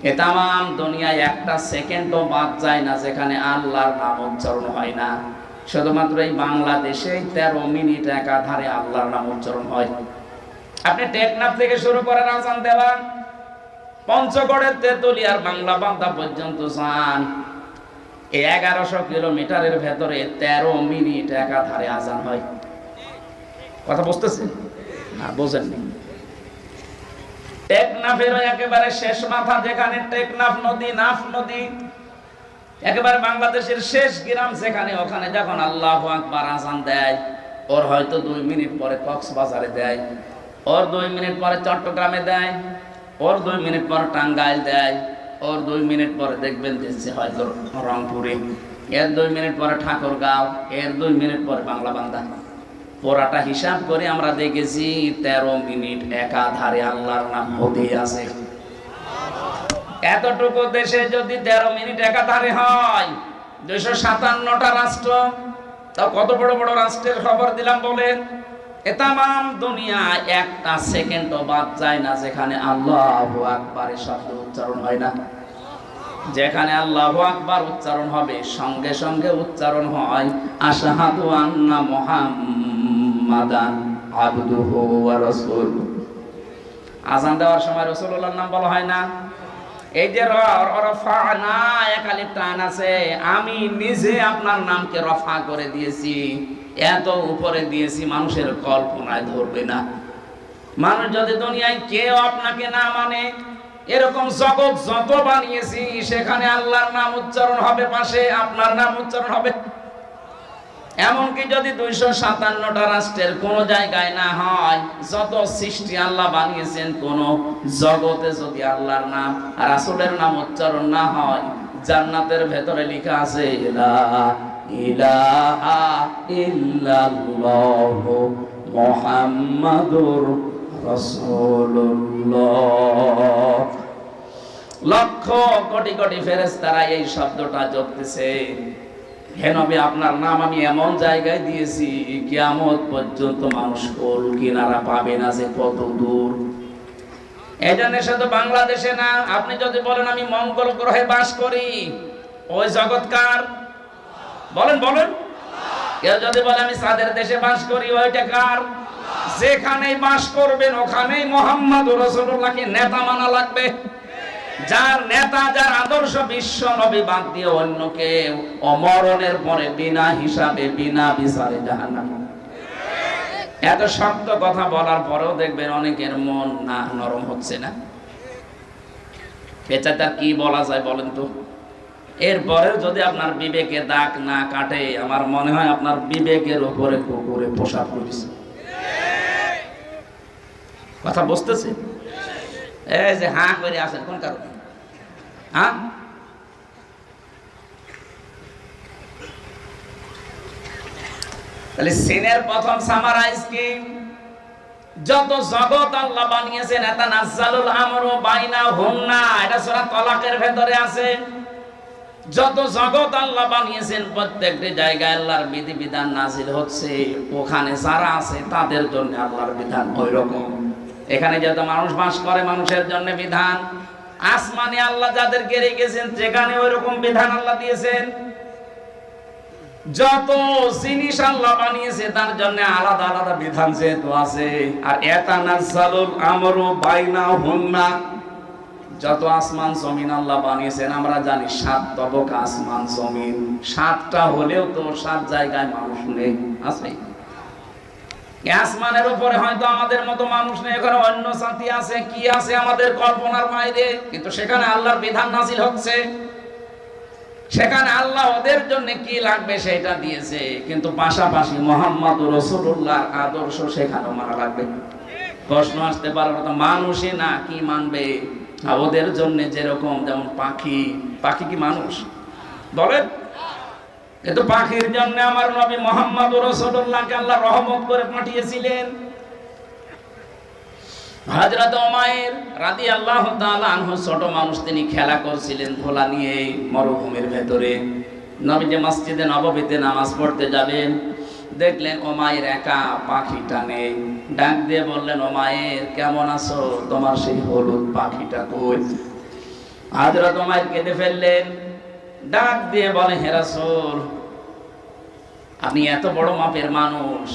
এ তামাম দুনিয়ায় একটা সেকেন্ডও বাদ যায় না যেখানে আল্লাহর নাম উচ্চারণ হয় না। শুধুমাত্র এই বাংলাদেশে 13 মিনিট একাধারে আল্লাহর নাম উচ্চারণ হয়। আপনি টেকনাফ থেকে শুরু করেন আজান দেওয়া, পঞ্চগড়ের তেতুলিয়ার বাংলা বান্দা পর্যন্ত যান, 1100 কিলোমিটারের ভেতরে 13 মিনিট একাধারে আজান হয়। কথা বুঝতেছেন না? বোঝেননি? টেকনাফের একেবারে শেষ মাথা, যেখানে টেকনাফ নদী, নাফ নদী, একেবারে বাংলাদেশের শেষ গ্রাম যেখানে, ওখানে যখন আল্লাহু আকবার আজান দেয়, ওর হয়তো 2 মিনিট পরে কক্সবাজারে দেয়, ওর 2 মিনিট পরে চট্টগ্রামে দেয়, ওর 2 মিনিট পরে টাঙ্গাইল দেয়, ওর 2 মিনিট পরে দেখবেন দিচ্ছে হয়তো রংপুরে, এর 2 মিনিট পরে ঠাকুরগাঁও, এর 2 মিনিট পরে বাংলা বান্দা। পুরাটা হিসাব করে আমরা দেখেছি 13 মিনিট একাধারে আল্লাহর নাম হতেই আছে। এতটুকু দেশে যদি 13 মিনিট একাধারে হয়, 257টা রাষ্ট্র, তাও কত বড় বড় রাষ্ট্রের খবর দিলাম বলেন। এ তামাম দুনিয়া একটা সেকেন্ডও বাদ যায় না যেখানে আল্লাহু আকবারের শব্দ উচ্চারণ হয় না। যেখানে আল্লাহু আকবার উচ্চারণ হবে, সঙ্গে সঙ্গে উচ্চারণ হয় আশহাদু আন্না মুহাম্মাদান আবদুহু ওয়া রাসূলুহু। আযান দেওয়ার সময় রাসূলুল্লাহর নাম বলা হয় না? এই যে রফা'না, এক আলিফ টান আছে, আমি নিজে আপনার নামকে রফা করে দিয়েছি, এত উপরে দিয়েছি মানুষের কল্পনায় ধরবে না। মানুষ যদি দুনিয়ায় কেউ আপনাকে না মানে, এরকম জগৎ যত বানিয়েছি সেখানে আল্লাহর নাম উচ্চারণ হবে, পাশে আপনার নাম উচ্চারণ হবে। এমনকি যদি 257টা রাষ্ট্রের কোন জায়গায় না হয়, যত সৃষ্টি আল্লাহ বানিয়েছেন, কোন জগতে যদি আল্লাহর নাম আর রাসূলের নাম উচ্চারণ না হয়, জান্নাতের ভেতরে লেখা আছে লা ইলাহা ইল্লাল্লাহু মুহাম্মাদুর রাসূলুল্লাহ। লক্ষ কোটি কোটি ফেরেশতারা এই শব্দটা জপতেছে। হে নবী, আপনার নাম আমি এমন জায়গায় দিয়েছি কিয়ামত পর্যন্ত মানুষ কোল কিনারা পাবে না যে কত দূর। এই জন্য শুধু বাংলাদেশে না, আপনি যদি বলেন আমি মঙ্গল গ্রহে বাস করি, ওই জগৎ কার? বলেন বলেন। কেউ যদি বলে আমি চাঁদের দেশে বাস করি, ওইটা কার? যেখানেই বাস করবেন ওখানেই মুহাম্মদুর রাসূলুল্লাহকে নেতা মানা লাগবে। যার নেতা, যার আদর্শ বিশ্ব নবী বাদ দিয়ে অন্যকে অমরণের পরে বিনা হিসাবে, বিনা বিচারে জাহান্নামে। এত শক্ত কথা বলার পরেও দেখবেন অনেকের মন না নরম হচ্ছে না। এটা কি বলা যায় বলেন তো? এরপরেও যদি আপনার বিবেকে দাগ না কাটে, আমার মনে হয় আপনার বিবেকের উপরে কুকুরে পোশাক করেছে। কথা বুঝতেছে? এই যে হাঁ করে আছেন কোন কারণে? হ্যাঁ, তাহলে সিনের প্রথম সামারাইজ কি? যত জগৎ আল্লাহ বানিয়েছেন, এটা নাযালুল আমরু বাইনাহুন্না, এটা সূরা তালাকের ভেতরে আছে। যত জগৎ আল্লাহ বানিয়েছেন প্রত্যেকটি জায়গায় আল্লাহর বিধিবিধান নাজিল হচ্ছে, ওখানে যারা আছে তাদের জন্য আল্লাহর বিধান ওই রকম। এখানে যত মানুষ বাস করে মানুষের জন্য বিধান, আসমানে আল্লাহ যাদেরকে রেখেছেন সেখানে ওই রকম বিধান আল্লাহ দিয়েছেন। যত জিনিস আল্লাহ বানিয়েছে তার জন্য আলাদা আলাদা বিধান যেহেতু আছে। আর ইয়াতানাজ্জালুল আমরু বাইনাহুন্না, যত আসমান জমিন আল্লাহ বানিয়েছেন আমরা জানি 7 তবক আসমান জমিন, 7টা হলেও তো 7 জায়গায় মানুষ নেই, আছে। আসমানের উপরে হয়তো আমাদের মতো মানুষ নেই, এখানে অন্য জাতি আছে, কি আছে আমাদের কল্পনার বাইরে, কিন্তু সেখানে আল্লাহর বিধান নাজিল হচ্ছে। সেখানে আল্লাহ ওদের জন্য কি লাগবে সেটা দিয়েছে, কিন্তু পাশাপাশি মুহাম্মদুর রাসূলুল্লাহর আদর্শ সেখানেও মানা লাগবে। প্রশ্ন আসতে পারে তো মানুষই না কি মানবে? আর ওদের জন্য যেরকম, যেমন পাখি, পাখি কি মানুষ বলেন? কিন্তু পাখির জন্য আমার নবী মুহাম্মদুর রাসূলুল্লাহকে আল্লাহ রহমত করে পাঠিয়েছিলেন। হযরত উমাইর রাদিয়াল্লাহু তাআলা আনহু ছোট মানুষ, তিনি খেলা করছিলেন ধোলা নিয়ে মরুভূমির ভেতরে। নবীজি মসজিদে নববীতে নামাজ পড়তে যাবেন, দেখলেন উমাইর একা পাখি টানে। ডাক দিয়ে বললেন, উমাইর কেমন আছো? তোমার সেই হলুদ পাখিটা কই? হযরত উমাইর কেঁদে ফেললেন, ডাক দিয়ে বলে, হে রাসূল, আপনি এত বড় মাপের মানুষ,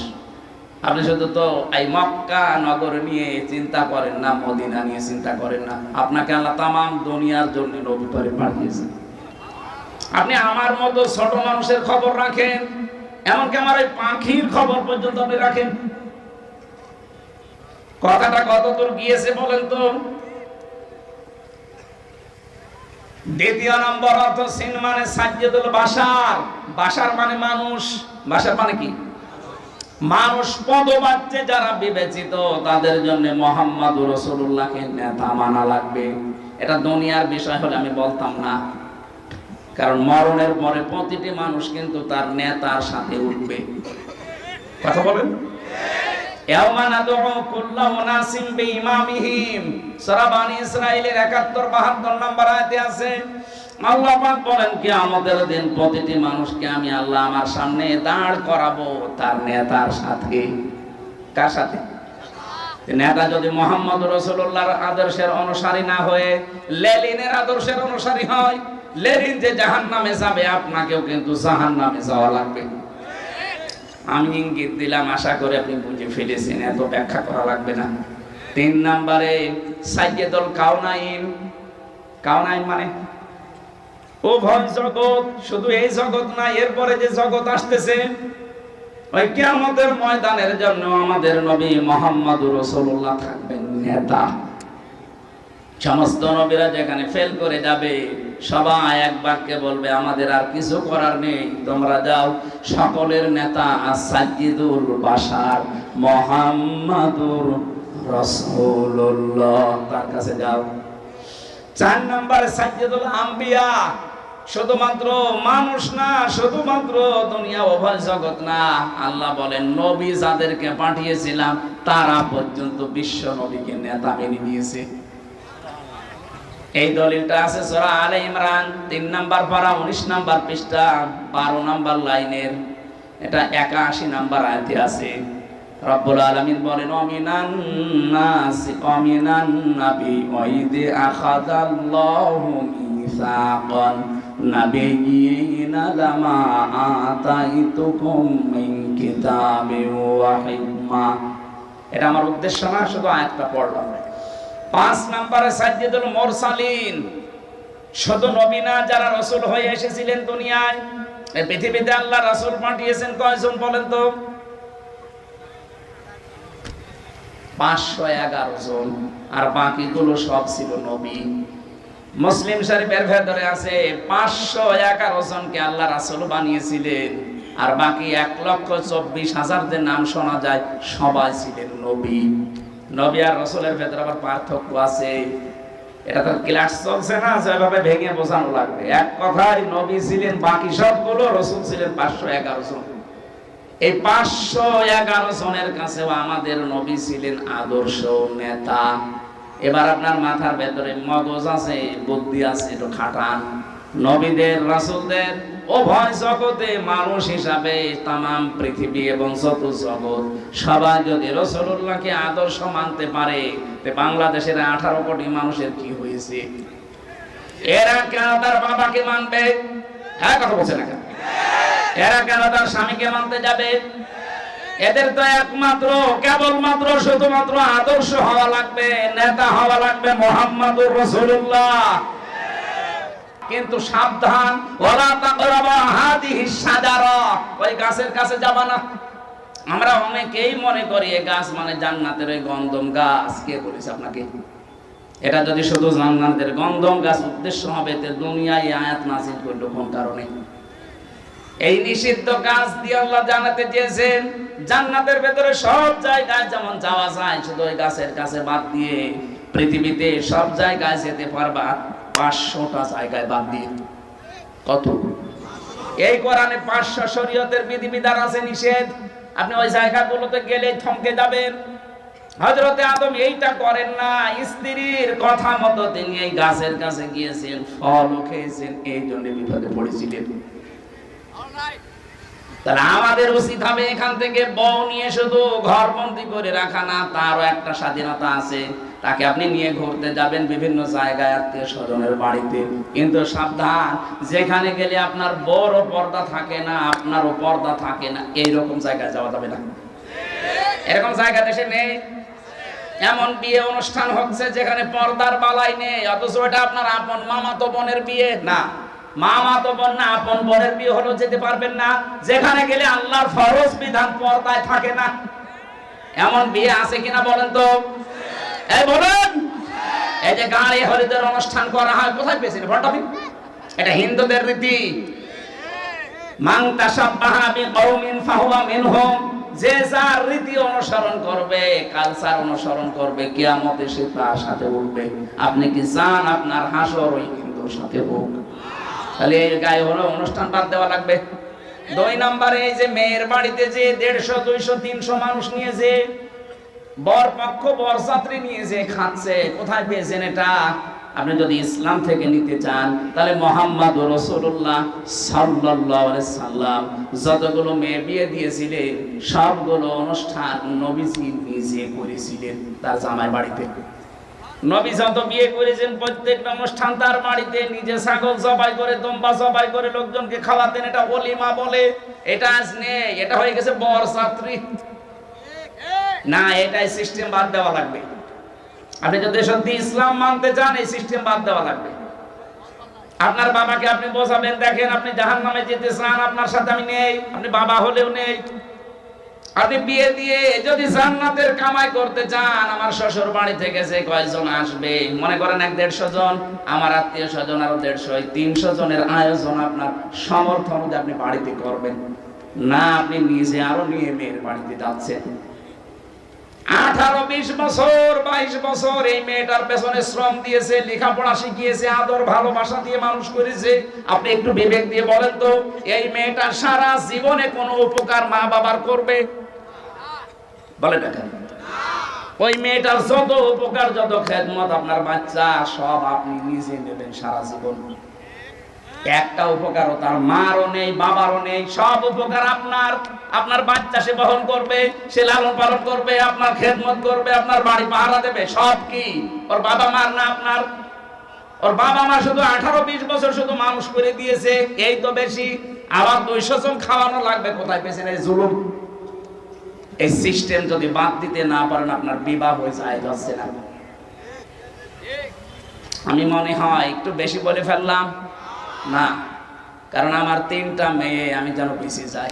আপনি শুধু তো এই মক্কা নগর নিয়ে চিন্তা করেন না, মদিনা নিয়ে চিন্তা করেন না, আপনাকে আল্লাহ তামাম দুনিয়ার জন্য নবী করে পাঠিয়েছেন। আপনি আমার মতো ছোট মানুষের খবর রাখেন, এমনকি আমার এই পাখির খবর পর্যন্ত আপনি রাখেন। কথাটা কতদূর গিয়েছে বলেন তো? দ্বিতীয় নম্বর অর্থ সিন মানে সাজ্জাদুল বাশার, বাশার মানে মানুষ, বাশার মানে কি? মানুষ। পদবাচ্যে যারা বিবেচিত তাদের জন্য মুহাম্মদুর রাসূলুল্লাহকে নেতা মানা লাগবে। এটা দুনিয়ার বিষয় হলে আমি বলতাম না, কারণ মরণের পরে প্রতিটি মানুষ কিন্তু তার নেতার সাথে উঠবে। কথা বলেন? ইয়াওমা নাদউ কুল্লা উনাসিম বিইমামিহিম, সূরা বনী ইসরাঈলের ৭১-৭২ নম্বর আয়াতে আছে। আল্লাহ পাক বলেন, কিয়ামতের দিন প্রতিটি মানুষকে আমি আল্লাহ আমার সামনে দাঁড় করাবো তার নেতার সাথে। কার সাথে? নেতা যদি মুহাম্মদুর রাসূলুল্লাহর আদর্শের অনুসারী না হয়ে লেনিনের আদর্শের অনুসারী হয়, লেনিন যে জাহান্নামে যাবে, আপনাকেও কিন্তু জাহান্নামে যাওয়া লাগবে। আমি ইঙ্গিত দিলাম, আশা করি আপনি বুঝে ফেলেছেন, এত ব্যাখ্যা করা লাগবে না। 3 নম্বরে সাইয়্যিদুল কাউনাইন। কাউনাইন মানে উভয় জগৎ, শুধু এই জগৎ না, এরপরে যে জগৎ আসতেছে, ওই কিয়ামতের ময়দানের জন্য আমাদের নবী মুহাম্মদুর রাসূলুল্লাহ থাকবেন নেতা। সমস্ত নবীরা যেখানে ফেল করে যাবে, সবাই এক বাক্যে বলবে, আমাদের আর কিছু করার নেই, তোমরা যাও। সকলের নেতা সাইয়্যিদুল বাশার মুহাম্মদুর রাসূলুল্লাহ, তার কাছে যাও। 4 নম্বরে সাইয়্যিদুল আম্বিয়া, শুধুমাত্র মানুষ না, শুধুমাত্র দুনিয়া উভয় জগৎ না, আল্লাহ বলেন নবী যাদেরকে পাঠিয়েছিলাম তারা পর্যন্ত বিশ্ব নবীকে নেতা মেনে নিয়েছে। এই দলিলটা আছে সূরা আলে ইমরান 3 নম্বর পারা 19 নম্বর পৃষ্ঠা 12 নম্বর লাইনের, এটা 81 নম্বর আয়াতে আছে। রব্বুল আলামিন বলেন, অমিনান নাসি অমিনান নাবি ওয়াইদি আখাযাল্লাহু মিসাকান নাবিয়িনা লামা আতাইতুকুম মিন কিতাবিন ওয়া হিকমা। এটা আমার উদ্দেশ্য না, শুধু আয়াতটা পড়লাম। 5 নম্বরে সাইয়্যিদুল মুরসালিন, শুধু নবী না, যারা রাসূল হয়ে এসেছিলেন দুনিয়ায়। এই পৃথিবীতে আল্লাহ রাসূল পাঠিয়েছেন কয়জন বলেন তো? 511 জন, আর বাকিগুলো সব ছিল নবী। মুসলিম শরীফের ভেতরে আছে 511 জনকে আল্লাহ রাসূল বানিয়েছিলেন, আর বাকি 1,24,000 যে নাম শোনা যায় সবাই ছিলেন নবী। নবী আর রাসূলের ভেতরে আবার পার্থক্য আছে। এটা তো ক্লাস চলছে না, যেভাবে ভেঙে বোঝানো লাগবে। এক কথায় নবী ছিলেন বাকি সবগুলো, রাসূল ছিলেন 511 জন। এই 511 জনের কাছেও আমাদের নবী ছিলেন আদর্শ নেতা। এবার আপনার মাথার ভেতরে মগজ আছে, বুদ্ধি আছে, একটু খাটান। নবীদের রাসূলদের উভয় জগতে মানুষ হিসাবে তামাম পৃথিবী এবং যত জগৎ সবাই যদি রাসূলুল্লাহকে আদর্শ মানতে পারে, তে বাংলাদেশের 18 কোটি মানুষের কি হয়েছে? এরা কেন তার বাবাকে মানবে? হ্যাঁ, কথা বলছে না কেন? এরা কেন তার স্বামীকে মানতে যাবে? এদের তো একমাত্র কেবলমাত্র শুধুমাত্র আদর্শ হওয়া লাগবে, নেতা হওয়া লাগবে মুহাম্মাদুর রাসূলুল্লাহ। কিন্তু সাবধান, ওয়ালা তাকরাবা হাদিহিস শাজারা, ওই গাছের কাছে যাবা না। আমরা অনেকেই মনে করি এই গাছ মানে জান্নাতের ওই গন্ধম গাছ। কে বলেছে আপনাকে? এটা যদি শুধু জান্নাতের গন্ধম গাছ উদ্দেশ্য হবে, তে দুনিয়ায় আয়াত নাযিল করলো কোন কারণে? এই নিষিদ্ধ গাছ দিয়ে আল্লাহ জান্নাতে দিয়েছেন। জান্নাতের ভেতরে সব জায়গায় যেমন যাওয়া যায়, শুধু ওই গাছের কাছে বাদ দিয়ে পৃথিবীতে সব জায়গায় যেতে পারবা 500টা জায়গায় বাদ দিয়ে। কত? এই কোরআনে 500 শরীয়তের বিধিবিধান আছে নিষেধ। আপনি ওই জায়গাগুলোতে গেলে থমকে যাবেন। হযরতে আদম এইটা করেন না, স্ত্রীর কথা মতো তিনি এই গাছের কাছে গিয়েছেন, ফল খেয়েছেন, এই জন্য বিপদে পড়েছিলেন। তাহলে আমাদের উচিত হবে এখান থেকে বউ নিয়ে শুধু ঘরবন্দি করে রাখা না, তারও একটা স্বাধীনতা আছে। তাকে আপনি নিয়ে ঘুরতে যাবেন বিভিন্ন জায়গায়, আত্মীয় স্বজনের বাড়িতে, কিন্তু সাবধান, যেখানে গেলে আপনার বড় পর্দা থাকে না, আপনারও পর্দা থাকে না, এইরকম জায়গায় যাওয়া যাবে না। এরকম জায়গা দেশে নেই। এমন বিয়ে অনুষ্ঠান হচ্ছে যেখানে পর্দার বালাই নেই, অথচ এটা আপনার আপন মামাতো বোনের বিয়ে। না, মামাতো বোন না, আপন বোনের বিয়ে হলো যেতে পারবেন না, যেখানে গেলে আল্লাহর ফরজ বিধান পর্দায় থাকে না। এমন বিয়ে আছে কিনা বলেন তো? এই বলেন। এই যে গাড়ি হরিদের অনুষ্ঠান করা হয়, কোথায় পেয়েছেন? ভট্টাপি। এটা হিন্দুদের রীতি। মান তাশাব্বাহা বিকওমিন ফাহুয়া মিনহুম। যে যার রীতি অনুসরণ করবে, কালচার অনুসরণ করবে, কিয়ামতে সে তার সাথে উঠবে। আপনি কি চান আপনার হাসর ওই হিন্দুর সাথে হোক? তাহলে এই গায়ে হলো অনুষ্ঠান বাদ দেওয়া লাগবে। 2 নম্বরে, এই যে মেয়ের বাড়িতে যে 150, 200, 300 মানুষ নিয়ে যে বর পক্ষ বরযাত্রী নিয়ে যে খাচ্ছে, কোথায় পেয়েছেন এটা? আপনি যদি ইসলাম থেকে নিতে চান, তাহলে মুহাম্মাদুর রাসূলুল্লাহ সাল্লাল্লাহু আলাইহি সাল্লাম যতগুলো মেয়ে বিয়ে দিয়েছিলেন, সবগুলো অনুষ্ঠান নবীজি নিজে করেছিলেন তার জামাই বাড়িতে। নবী যত বিয়ে করেছেন প্রত্যেকটা অনুষ্ঠান তার বাড়িতে নিজে ছাগল জবাই করে, দম্বা জবাই করে লোকজনকে খাওয়াতেন। এটা ওলিমা বলে। এটা আজ নেই, এটা হয়ে গেছে বরযাত্রী। না, এটাই সিস্টেম বাদ দেওয়া লাগবে। আপনি যদি সত্যি ইসলাম মানতে চান, এই সিস্টেম বাদ দেওয়া লাগবে। আপনার বাবাকে আপনি বোঝাবেন, দেখেন আপনি জাহান্নামে যেতে চান, আপনার সাথে আমি নেই, আপনি বাবা হলেও নেই। আপনি বিয়ে দিয়ে যদি জান্নাতের কামাই করতে চান, আমার শ্বশুর বাড়ি থেকে যে কয়জন আসবে, মনে করেন 150 জন, আমার আত্মীয় স্বজন আরো 150, 300 জনের আয়োজন আপনার সামর্থ্য অনুযায়ী আপনি বাড়িতে করবেন না। আপনি নিজে আরো নিয়ে মেয়ের বাড়িতে যাচ্ছেন। 18, 20 বছর, 22 বছর এই মেয়েটার পেছনে শ্রম দিয়েছে, লেখাপড়া শিখিয়েছে, আদর ভালোবাসা দিয়ে মানুষ করেছে। আপনি একটু বিবেক দিয়ে বলেন তো, এই মেয়েটা সারা জীবনে কোনো উপকার মা বাবার করবে? বলেন না কেন? ওই মেয়েটার যত উপকার, যত খেদমত, আপনার বাচ্চা সব আপনি নিজে নেবেন সারা জীবন। একটা উপকারও তার মারও নেই, বাবারও নেই। সব উপকার আপনার বাচ্চা সে বহন করবে, সে লালন পালন করবে, আপনার খেদমত করবে, আপনার বাড়ি পাহারা দেবে। সব কি ওর বাবা মার না আপনার? ওর বাবা মা শুধু 18-20 বছর শুধু মানুষ করে দিয়েছে, এই তো বেশি। আবার 200 জন খাওয়ানো লাগবে, কোথায় পেয়েছেন এই জুলুম? এই সিস্টেম যদি বাদ দিতে না পারেন, আপনার বিবাহ হয়ে যায় যাচ্ছে না। আমি মনে হয় একটু বেশি বলে ফেললাম না, কারণ আমার 3টা মেয়ে, আমি যেন পিছিয়ে যাই।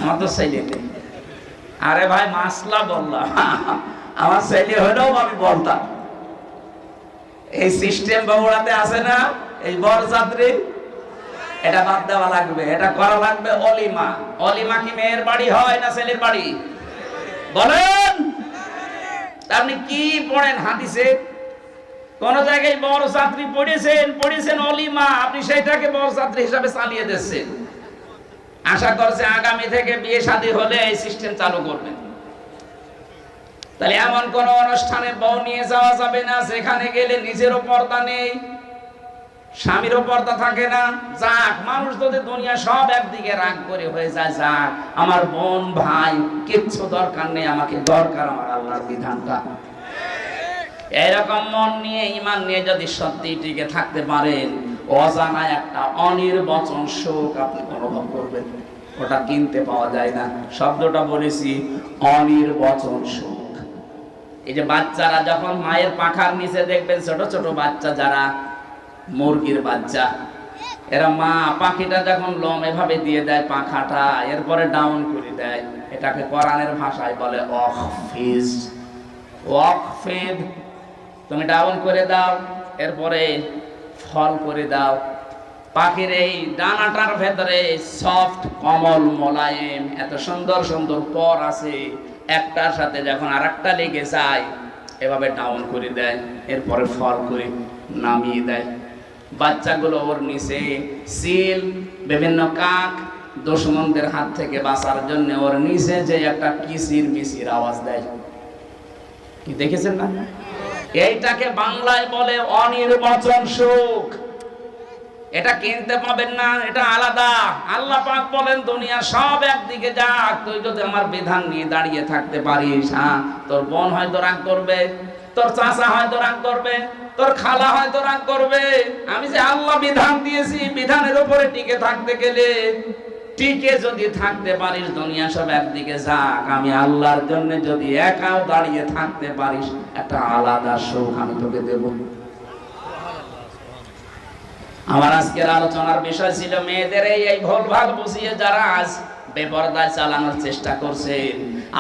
আমার তো ছেলে নেই। আরে ভাই, মাসলা বললাম, আমার ছেলে হলেও আমি বলতাম। এই সিস্টেম বগুড়াতে আছে না, এই বরযাত্রী, এটা বাদ দেওয়া লাগবে, এটা করা লাগবে অলিমা। অলিমা কি মেয়ের বাড়ি হয় না ছেলের বাড়ি? বলেন। আপনি কি পড়েন হাদিসে? কোন জায়গায় বরযাত্রী পড়েছেন অলিমা, আপনি সেইটাকে বরযাত্রী হিসাবে চালিয়ে দিচ্ছেন। আশা করছে আগামী থেকে বিয়ে শাদী হলে এই সিস্টেম চালু করবেন। তাহলে এমন কোন অনুষ্ঠানে বউ নিয়ে যাওয়া যাবে না যেখানে গেলে নিজেরও পর্দা নেই, স্বামীরও পর্দা থাকে না। যাক, মানুষ যদি দুনিয়া সব একদিকে রাগ করে হয়ে যায়, যাক, আমার বোন ভাই কিচ্ছু দরকার নেই, আমাকে দরকার আমার আল্লাহর বিধানটা। এরকম মন নিয়ে, ঈমান নিয়ে যদি সত্যি টিকে থাকতে পারেন, অজানা একটা অনির্বচন সুখ আপনি অনুভব করবেন। ওটা কিনতে পাওয়া যায় না। শব্দটা বলেছি, অনির্বচন সুখ। এই যে বাচ্চারা যখন মায়ের পাখার নিচে দেখবেন ছোট ছোট বাচ্চা, যারা মুরগির বাচ্চা, এরা মা পাখিটা যখন লোম এভাবে দিয়ে দেয় পাখাটা, এরপরে ডাউন করে দেয়, এটাকে কোরআনের ভাষায় বলে ওয়াকফিজ। ওয়াকফিদ, তুমি ডাউন করে দাও, এরপরে ফল করে দাও। পাখির এই ডানাটার ভেতরে সফট, কমল, মোলায়েম এত সুন্দর সুন্দর পর আছে, একটার সাথে যখন আরেকটা লেগে যায় এভাবে ডাউন করে দেয়, এরপরে ফল করে নামিয়ে দেয়। বাচ্চাগুলো ওর নিচে সিল, বিভিন্ন কাক, দুশমনদের হাত থেকে বাঁচার জন্য ওর নিচে যে একটা কিচির মিচির আওয়াজ দেয়, কি দেখেছেন না? এইটাকে বাংলায় বলে অনির্বচন সুখ। এটা কিনতে পাবেন না, এটা আলাদা। আল্লাহ পাক বলেন দুনিয়া সব একদিকে যাক, তুই যদি আমার বিধান নিয়ে দাঁড়িয়ে থাকতে পারিস, হ্যাঁ, তোর বোন হয়তো রাগ করবে, তোর চাচা হয়তো রাগ করবে, তোর খালা হয়তো রাগ করবে। আমি যে আল্লাহ বিধান দিয়েছি, বিধানের উপরে টিকে থাকতে গেলে, টিকে যদি থাকতে পারিস, দুনিয়া সব একদিকে যাক, আমি আল্লাহর জন্য যদি একাও দাঁড়িয়ে থাকতে পারিস, একটা আলাদা সুখ আমি তোকে দেব। আমার আজকের আলোচনার বিষয় ছিল মেয়েদের এই ভুলভাল বুঝিয়ে যারা আজ বেপরদায় চালানোর চেষ্টা করছেন।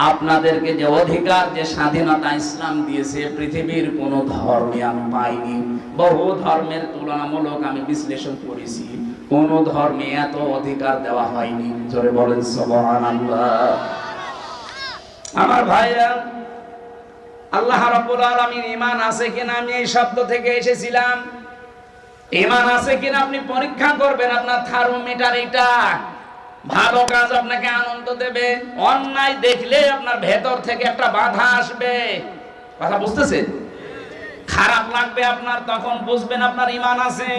আপনাদেরকে যে অধিকার, যে স্বাধীনতা ইসলাম দিয়েছে, পৃথিবীর কোন ধর্মে আমি পাইনি। বহু ধর্মের তুলনামূলক আমি বিশ্লেষণ করেছি, কোন ধর্মে এত অধিকার দেওয়া হয়নি। জোরে বলেন সুবহানাল্লাহ। আমার ভাইরা, আল্লাহ রাব্বুল আলামিন ঈমান আছে কিনা, আমি এই শব্দ থেকে এসেছিলাম। ঈমান আছে কিনা আপনি পরীক্ষা করবেন। আপনার থার্মোমিটার এটা। ভালো কাজ আপনাকে আনন্দ দেবে, অন্যায় দেখলে আপনার ভেতর থেকে একটা বাধা আসবে। কথা বুঝতেছেন? খারাপ লাগবে আপনার, তখন বুঝবেন আপনার ঈমান আছে।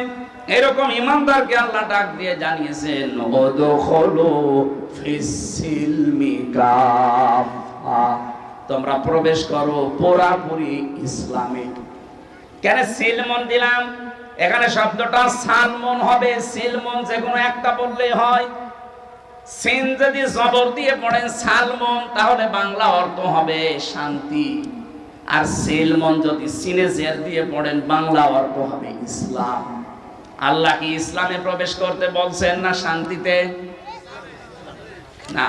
এরকম ঈমানদারকে আল্লাহ ডাক দিয়ে জানিয়েছেন, উদখুলু ফিস-সিলমি কাফা, তোমরা প্রবেশ করো পুরাপুরি ইসলামে। কেন সিলমন দিলাম? এখানে শব্দটা সালমন হবে, সিলমন যে কোনো একটা বললেই হয়। সিন যদি জবর দিয়ে পড়েন সালমন, তাহলে বাংলা অর্থ হবে শান্তি। আর সিলমন যদি সিনে জের দিয়ে পড়েন, বাংলা অর্থ হবে ইসলাম। আল্লাহ কি ইসলামে প্রবেশ করতে বলছেন না শান্তিতে? না।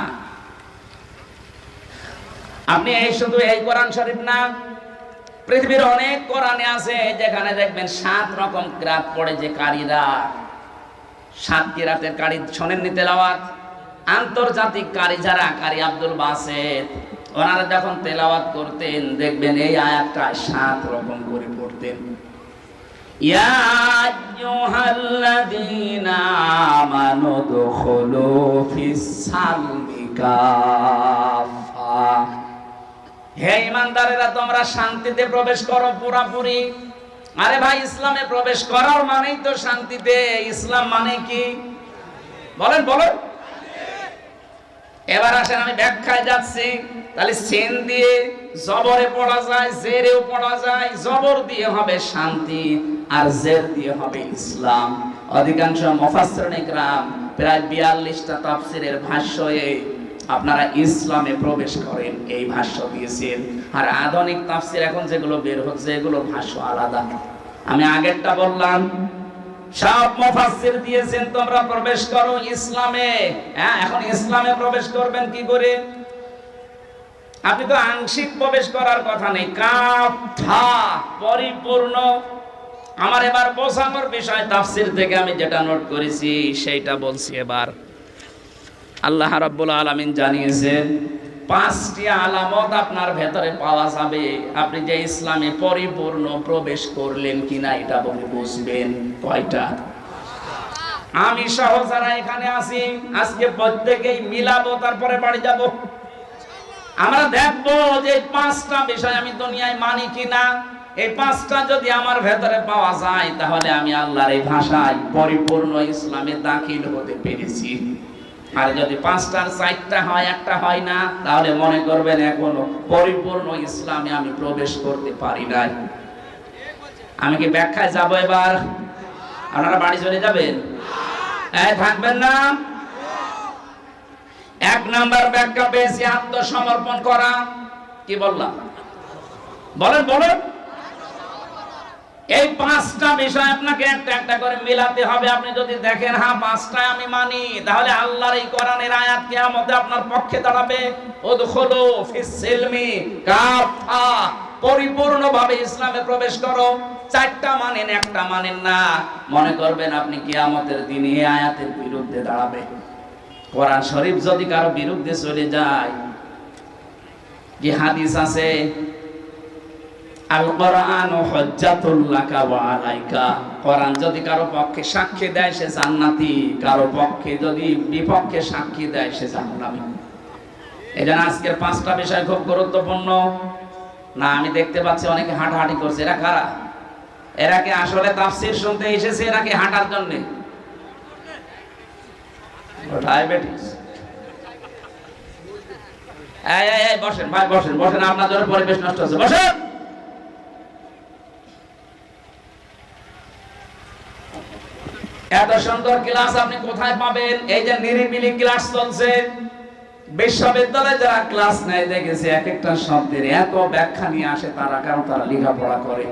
আপনি এই শুধু এই কোরআন শরীফ না, পৃথিবীর অনেক কোরআনে আছে যেখানে দেখবেন 7 রকম কিরাত পড়ে যে কারীরা, 7 কিরাতের কারী শোনেননি তেলাওয়াত? আন্তর্জাতিক কারী যারা, কারী আব্দুল বাসেত, ওনারা যখন তেলাওয়াত করতেন দেখবেন এই আয়াতটা 7 রকম করে পড়তেন। ইয়া আইয়ুহাল্লাযীনা আমানু দুখুলু ফিস-সালমি কাফা, হে ঈমানদারেরা তোমরা শান্তিতে প্রবেশ করো পুরাপুরি। আরে ভাই, ইসলামে প্রবেশ করার মানেই তো শান্তিতে। ইসলাম মানে কি বলেন? বলেন। এবার আসেন আমি ব্যাখ্যায় যাচ্ছি। তাহলে সিন দিয়ে জবরে পড়া যায়, জেরেও পড়া যায়। জবর দিয়ে হবে শান্তি, আর জের দিয়ে হবে ইসলাম। অধিকাংশ মুফাসসিরিন ইকরাম প্রায় 42টা তাফসীরের ভাষ্যে আপনারা ইসলামে প্রবেশ করেন এই ভাষ্য দিয়েছেন। আর আধুনিক তাফসীর এখন যেগুলো বের হচ্ছে, এগুলোর ভাষ্য আলাদা। আমি আগেরটা বললাম, সব মুফাসসির দিয়েছেন তোমরা প্রবেশ করো ইসলামে। হ্যাঁ, এখন ইসলামে প্রবেশ করবেন কি করে? আপনি তো আংশিক প্রবেশ করার কথা নেই, কাফা পরিপূর্ণ। আমার এবার বোঝানোর বিষয় তাফসীর থেকে আমি যেটা নোট করেছি সেইটা বলছি। এবার আল্লাহ রাব্বুল আলামিন জানিয়েছেন 5টি আলামত আপনার ভেতরে পাওয়া যাবে, আপনি যে ইসলামে পরিপূর্ণ প্রবেশ করলেন কিনা এটা বলে বুঝবেন। কয়টা? আমি সহ যারা এখানে আছি আজকে প্রত্যেকেই মিলাবো, তারপরে বাড়ি যাব। আমরা দেখবো যে 5টা বিষয় আমি দুনিয়ায় মানি কিনা। এই 5টা যদি আমার ভেতরে পাওয়া যায় তাহলে আমি আল্লাহর এই ভাষায় পরিপূর্ণ ইসলামে দাখিল হতে পেরেছি। আর যদি 5টার 4টা হয়, একটা হয় না, তাহলে মনে করবেন এখনো পরিপূর্ণ ইসলামে আমি প্রবেশ করতে পারি নাই। আমি কি ব্যাখ্যায় যাব এবার? আপনারা বাড়ি চলে যাবেন? থাকবেন না? 1 নাম্বার ব্যাখ্যা পেয়েছি আত্মসমর্পণ করা। কি বললাম? বলেন বলেন। এই 5টা বিষয় আপনাকে একটা একটা করে মিলাতে হবে। আপনি যদি দেখেন হ্যাঁ 5টা আমি মানি, তাহলে আল্লাহর এই কোরআনের আয়াত কিয়ামতে আপনার পক্ষে দাঁড়াবে। উদখুলু ফিস সিলমি কাফা, পরিপূর্ণভাবে ইসলামে প্রবেশ করো। 4টা মানেন, একটা মানেন না, মনে করবেন আপনি কিয়ামতের দিনে এই আয়াতের বিরুদ্ধে দাঁড়াবে। কোরআন শরীফ যদি কারো বিরুদ্ধে চলে যায়, যে হাদিস আছে আল কোরআনু হুজ্জাতুল লাকা ওয়া আলাইকা, কোরআন যদি কারো পক্ষে সাক্ষী দেয় সে জান্নাতি, কারো পক্ষে যদি বিপক্ষে সাক্ষী দেয় সে জাহান্নামী। এজন্য আজকের 5টা বিষয় খুব গুরুত্বপূর্ণ। না, আমি দেখতে পাচ্ছি অনেকে হাঁটাহাঁটি করছে। এরা কারা? এরা কি আসলে তাফসীর শুনতে এসেছে নাকি হাঁটার জন্য? ডায়াবেটিস। এই বসেন ভাই, বসেন বসেন, আপনার জন্য পরিবেশ নষ্ট হচ্ছে, বসেন। এত সুন্দর ক্লাস আপনি কোথায় পাবেন? এই যে নিরিবিলি ক্লাস চলছে, বিশ্ববিদ্যালয়ে যারা ক্লাস নেয় দেখেছি এক একটা শব্দের এত ব্যাখ্যা নিয়ে আসে তারা, কারণ তারা লেখাপড়া করে।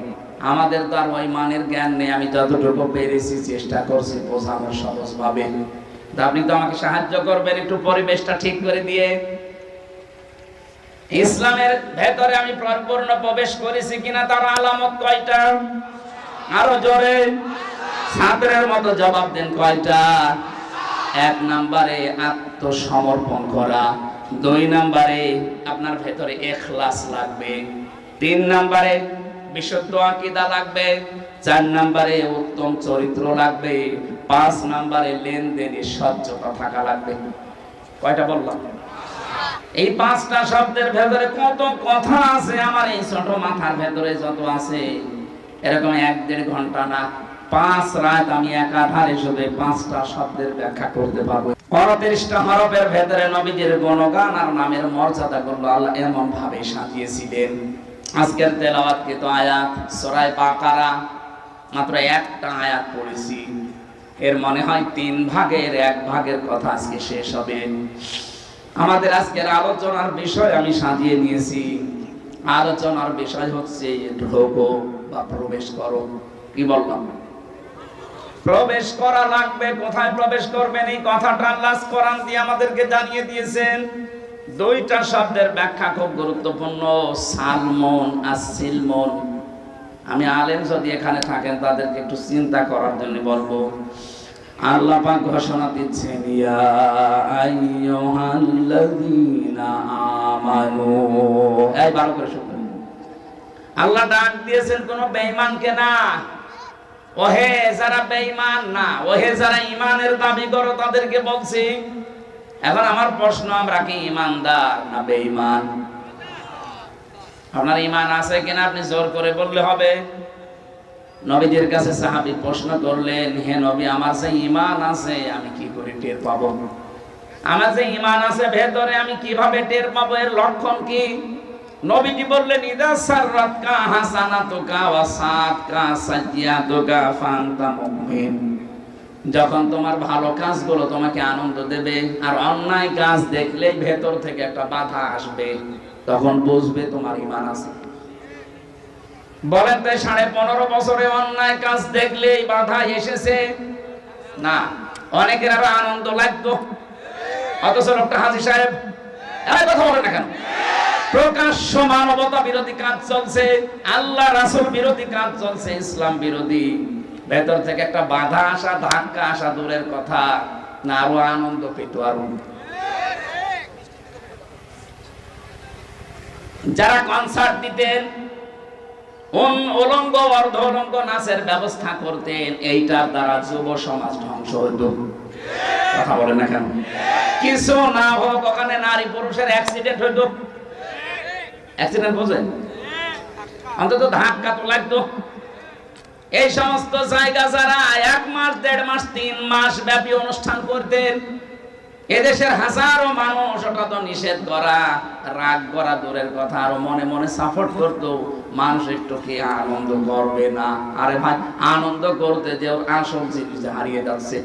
আমাদের তো আর ওই মানের জ্ঞান নেই। আমি যতটুকু পেরেছি চেষ্টা করছি বোঝানোর সহজভাবে। আপনি তো আমাকে সাহায্য করবেন একটু পরিবেশটা ঠিক করে দিয়ে। ইসলামের ভেতরে আমি পরিপূর্ণ প্রবেশ করেছি কিনা তার আলামত কয়টা? আরো জোরে ছাত্রের মতো জবাব দেন। কয়টা? 1 নম্বরে আত্মসমর্পণ করা, 2 নম্বরে আপনার ভেতরে ইখলাস লাগবে, 3 নম্বরে বিশুদ্ধ আকীদা লাগবে, 4 নম্বরে উত্তম চরিত্র লাগবে, 5 নম্বরে লেনদেনে স্বচ্ছতা থাকা লাগবে। কয়টা বললাম? এই 5টা শব্দের ভেতরে কত কথা আছে আমার এই ছোট মাথার ভেতরে যত আছে, এরকম 1-1.5 ঘন্টা না, 5 রাত আমি একাধারে শুধু 5টা শব্দের ব্যাখ্যা করতে পারবো। 29টা হরফের ভেতরে নবীজির গুণগান আর নামের মর্যাদা গুলো আল্লাহ এমন ভাবে সাজিয়েছিলেন। আজকের তেলাওয়াতকৃত আয়াত সূরা বাকারা, মাত্র একটা আয়াত পড়েছি, এর মনে হয় 3 ভাগের 1 ভাগের কথা আজকে শেষ হবে। আমাদের আজকের আলোচনার বিষয় আমি সাজিয়ে নিয়েছি। আলোচনার বিষয় হচ্ছে ঢোকো বা প্রবেশ করো। কি বললাম? প্রবেশ করা লাগবে। কোথায় প্রবেশ করবেন এই কথাটা আল্লাহ কোরআন দিয়ে আমাদেরকে জানিয়ে দিয়েছেন। 2টা শব্দের ব্যাখ্যা খুব গুরুত্বপূর্ণ, সালমন আর সিলমন। আমি আলেম যদি এখানে থাকেন তাদেরকে একটু চিন্তা করার জন্য বলবো। আল্লাহ পাক ঘোষণা দিচ্ছেন, ইয়া আইয়ুহাল্লাযীনা আমানু। এই ভালো করে শুনুন, আল্লাহ ডাক দিয়েছেন কোন বেঈমানকে না। ওহে যারা বেঈমান না, ওহে যারা ঈমানের দাবি করো তাদেরকে বলছি। এখন আমার প্রশ্ন, আমরা কি ঈমানদার না বেঈমান? আপনার ঈমান আছে কিনা আপনি জোর করে বললে হবে। নবীজির কাছে সাহাবী প্রশ্ন করলেন, হে নবী, আমার যে ঈমান আছে আমি কি করে টের পাবো? আমার যে ঈমান আছে ভেতরে আমি কিভাবে টের পাবো? এর লক্ষণ কি? নবীজি বললেন, ইদা সাররাতকা হাসানাতুকা ওয়া সাআতকা সাইয়্যাতুকা ফান্তা মুমিন। যখন তোমার ভালো কাজগুলো তোমাকে আনন্দ দেবে আর অন্যায় কাজ দেখলেই ভেতর থেকে একটা বাধা আসবে, তখন বুঝবে তোমার ঈমান আছে। বলেন তো 15.5 বছরে অন্যায় কাজ দেখলেই বাধা এসেছে না? অনেকের আরো আনন্দ লাগতো, অথচ লোকটা হাজী সাহেব এই কথা বলে না কেন? প্রকাশ্য মানবতা বিরোধী কাজ চলছে, আল্লাহ রাসূল বিরোধী কাজ চলছে, ইসলাম বিরোধী। ভেতর থেকে একটা বাধা আসা, ধাক্কা আসা দূরের কথা, না আরো আনন্দ পেত আরো। যারা কনসার্ট দিতেন, উলঙ্গ অর্ধ উলঙ্গ নাচের ব্যবস্থা করতেন, এইটার দ্বারা যুব সমাজ ধ্বংস হতো। কথা বলেন না কেন? কিছু না হোক, ওখানে নারী পুরুষের অ্যাক্সিডেন্ট হইতো। অ্যাক্সিডেন্ট বোঝেন? অন্তত ধাক্কা তো লাগতো। এই সমস্ত জায়গা যারা 1 মাস 1.5 মাস 3 মাস ব্যাপী অনুষ্ঠান করতেন, এদেশের হাজারো মানুষ ওটা তো নিষেধ করা, রাগ করা দূরের কথা, আরো মনে মনে সাপোর্ট করতো। মানুষ একটু কি আনন্দ করবে না? আরে ভাই, আনন্দ করতে যে আসল জিনিস হারিয়ে যাচ্ছে।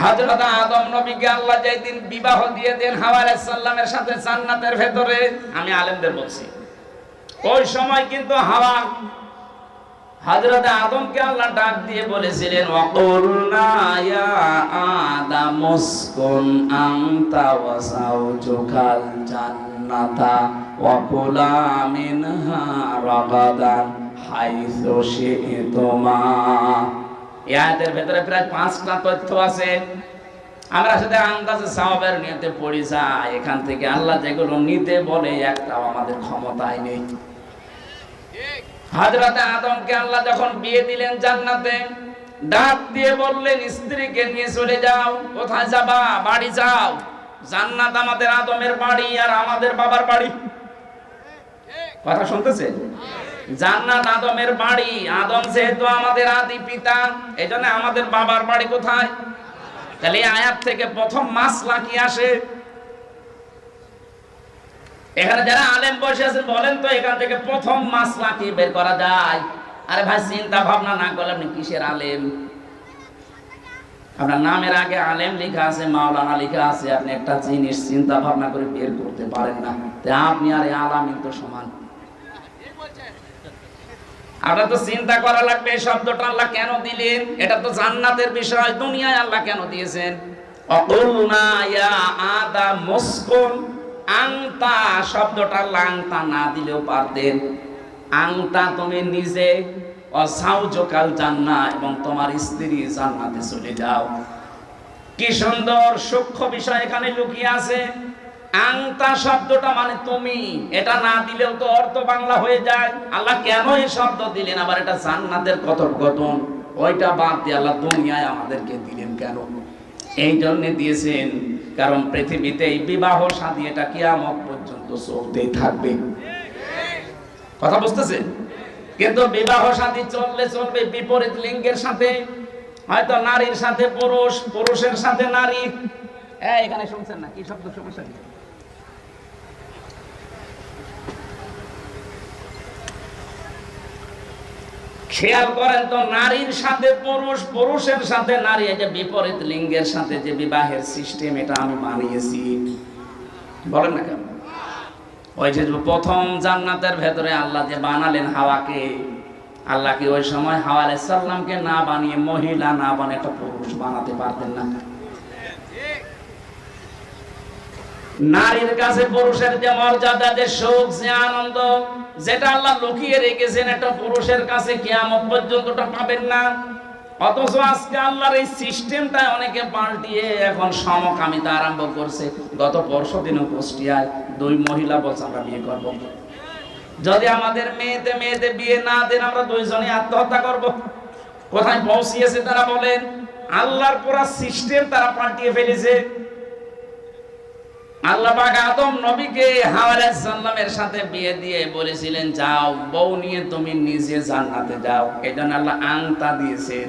হযরত আদম নবীকে আল্লাহ যেদিন বিবাহ দিয়ে দেন হাওয়া আলাইহিস সালামের সাথে জান্নাতের ভেতরে, আমি আলেমদের বলছি, ওই সময় কিন্তু হাওয়া হযরত আদমকে আল্লাহ ডাক দিয়ে বলেছিলেন, ওয়াকুলনা ইয়া আদম উসকুন আনতা ওয়া যাওজুকাল জান্নাতা ওয়া কুলা মিনহা রাগাদান হাইসু শি'তুমা। এই আয়াতের ভিতরে প্রায় 5টা তথ্য আছে। আমরা সাথে আন্দাজে সওয়াবের নিয়তে পড়ি যাই, এখান থেকে আল্লাহ যেগুলো নিতে বলে একটাও আমাদের ক্ষমতায় নেই। হযরত আদমকে আল্লাহ যখন বিয়ে দিলেন জান্নাতে, ডাক দিয়ে বললেন, স্ত্রীকে নিয়ে চলে যাও। কোথায় যাবা? বাড়ি যাও। জান্নাত আমাদের আদমের বাড়ি আর আমাদের বাবার বাড়ি। কথা শুনতেছে? জান্নাত আদমের বাড়ি, আদম যেহেতু আমাদের আদি পিতা, এজন্য আমাদের বাবার বাড়ি কোথায়? তাহলে এই আয়াত থেকে প্রথম মাসলা কি আসে? এখানে যারা আলেম বসে আছেন বলেন তো, এখান থেকে প্রথম মাসলা কি বের করা যায়? আরে ভাই, চিন্তা ভাবনা না করলে আপনি কিসের আলেম? আপনার নামের আগে আলেম লেখা আছে, মাওলানা লেখা আছে, আপনি একটা জিনিস চিন্তা ভাবনা করে বের করতে পারেন না, আপনি আর আলামিন তো সমান। আপনার তো চিন্তা করা লাগবে এই শব্দটা আল্লাহ কেন দিলেন। এটা তো জান্নাতের বিষয়, দুনিয়ায় আল্লাহ কেন দিয়েছেন? অকুলনা ইয়া আদম উসকুন আনতা শব্দটা লাংতা না দিলেও পারতেন। আনতা তুমি নিজে, অসাউজকাল জান্নাহ এবং তোমার স্ত্রী জান্নাতে চলে যাও। কি সুন্দর সূক্ষ্ম বিষয় এখানে লুকিয়ে আছে। আনতা শব্দটা মানে তুমি, এটা না দিলেও তো অর্থ বাংলা হয়ে যায়। আল্লাহ কেন এই শব্দ দিলেন? আবার এটা জান্নাতের কথোপকথন, ওইটা বাদ দিয়ে আল্লাহ দুনিয়ায় আমাদেরকে দিলেন কেন? এই জন্য দিয়েছেন কারণ পৃথিবীতে এই বিবাহ শাদী এটা কিয়ামত পর্যন্ত চলতেই থাকবে। কথা বুঝতেছেন? কিন্তু বিবাহ শাদী চললে চলবে বিপরীত লিঙ্গের সাথে, হয়তো নারীর সাথে পুরুষ, পুরুষের সাথে নারী। এখানে শুনছেন না? কি শব্দ সমস্যা কি? খেয়াল করেন তো, নারীর সাথে পুরুষ, পুরুষের সাথে নারী, এই যে বিপরীত লিঙ্গের সাথে যে বিবাহের সিস্টেম, এটা আমি মানিয়েছি। বলেন না কেন? ওই যে প্রথম জান্নাতের ভেতরে আল্লাহ যে বানালেন হাওয়াকে, আল্লাহ কি ওই সময় হাওয়া আলাইহিস সালামকে না বানিয়ে, মহিলা না বানিয়ে একটা পুরুষ বানাতে পারতেন না? নারীর কাছে পুরুষের যে মর্যাদা, যে সুখ, যে আনন্দ, যেটা আল্লাহ লুকিয়ে রেখেছেন, এটা পুরুষের কাছে কিয়ামত পর্যন্ত পাবেন না। অথচ আজকে আল্লাহর এই সিস্টেমটা অনেকে পাল্টিয়ে এখন সমকামিতা আরম্ভ করছে। গত পরশু দিনও কুষ্টিয়ায় 2 মহিলা বলছে আমরা বিয়ে করব, যদি আমাদের মেয়েতে বিয়ে না দেন আমরা 2 জনে আত্মহত্যা করব। কোথায় পৌঁছিয়েছে তারা বলেন? আল্লাহর পুরো সিস্টেম তারা পাল্টিয়ে ফেলেছে। আল্লাহ পাক আদম নবীকে হাওয়া আলাইহিস সালামের সাথে বিয়ে দিয়ে বলেছিলেন, যাও বউ নিয়ে তুমি নিজে জান্নাতে যাও। এজন্য আল্লাহ আনতা দিয়েছেন।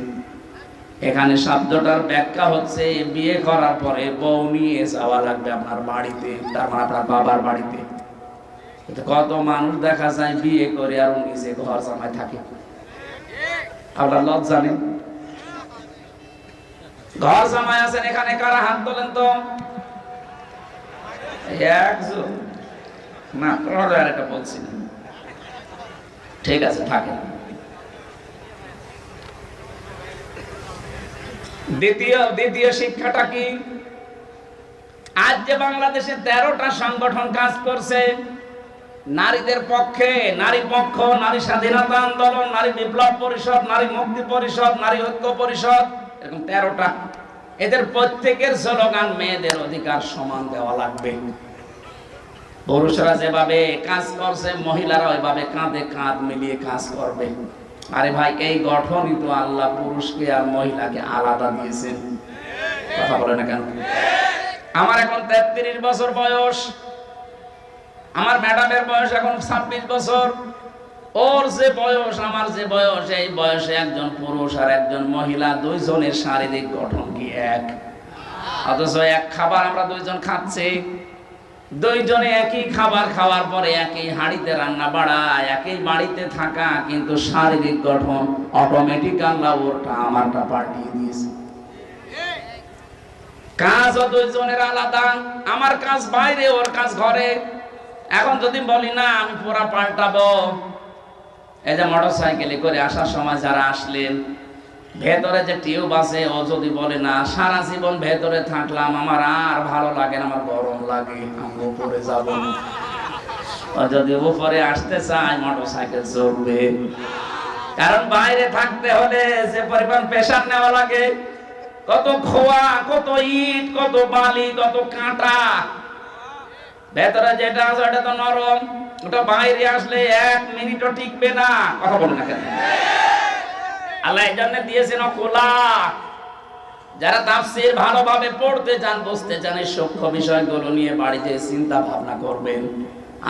এখানে শব্দটার ব্যাখ্যা হচ্ছে বিয়ে করার পরে বউ নিয়ে যাওয়া লাগবে আপনার বাড়িতে, তার মানে আপনার বাবার বাড়িতে। কত মানুষ দেখা যায় বিয়ে করে আর নিজে ঘর জামাই থাকে। আপনার লজ্জা নেই? ঘর জামাই আছেন এখানে, কারা হাত তোলেন তো? একজন না, আর একটা বলছি না, ঠিক আছে থাকে। দ্বিতীয় শিক্ষাটা কি? আজ যে বাংলাদেশে 13টা সংগঠন কাজ করছে নারীদের পক্ষে, নারী পক্ষ, নারী স্বাধীনতা আন্দোলন, নারী বিপ্লব পরিষদ, নারী মুক্তি পরিষদ, নারী ঐক্য পরিষদ, এরকম 13টা। এদের প্রত্যেকের স্লোগান মেয়েদের অধিকার সমান দেওয়া লাগবে। পুরুষরা যেভাবে কাজ করছে মহিলারা ওইভাবে কাঁধে কাঁধ মিলিয়ে কাজ করবে। আরে ভাই, এই গঠনই তো আল্লাহ পুরুষকে আর মহিলাকে আলাদা দিয়েছেন। কথা বলে না কেন? আমার এখন 33 বছর বয়স, আমার ম্যাডামের বয়স এখন 26 বছর। ওর যে বয়স আমার যে বয়স, এই বয়সে একজন পুরুষ আর একজন মহিলা দুইজনের শারীরিক গঠন কি এক? অথচ এক খাবার আমরা দুইজন খাচ্ছি, দুইজনে একই খাবার খাওয়ার পরে একই হাঁড়িতে রান্না বাড়া, একই বাড়িতে থাকা, কিন্তু শারীরিক গঠন অটোমেটিক আল্লাহ ওরটা আমারটা পাল্টিয়ে দিয়েছে। কাজও দুইজনের আলাদা, আমার কাজ বাইরে, ওর কাজ ঘরে। এখন যদি বলি না আমি পুরা পাল্টাবো, এই যে মোটরসাইকেলে করে আসার সময় যারা আসলেন, ভেতরে যে টিউব আছে, ও যদি বলে না সারা জীবন ভেতরে থাকলাম, আমার আর ভালো লাগে না, আমার গরম লাগে, আমি উপরে যাব। ও যদি উপরে আসতে চায় মোটরসাইকেল চলবে, কারণ বাইরে থাকতে হলে যে পরিমাণ প্রেসার নেওয়া লাগে, কত খোয়া, কত ইট, কত বালি, কত কাঁটা, ভেতরে যেটা আছে ওটা তো নরম, ওটা বাইরে আসলে 1 মিনিটও টিকবে না। কথা বলে না কেন? আল্লাহ এই জন্য দিয়েছেন খোলা। যারা তাফসীর ভালোভাবে পড়তে চান, বুঝতে চান, এই সূক্ষ্ম বিষয়গুলো নিয়ে বাড়িতে চিন্তা ভাবনা করবেন।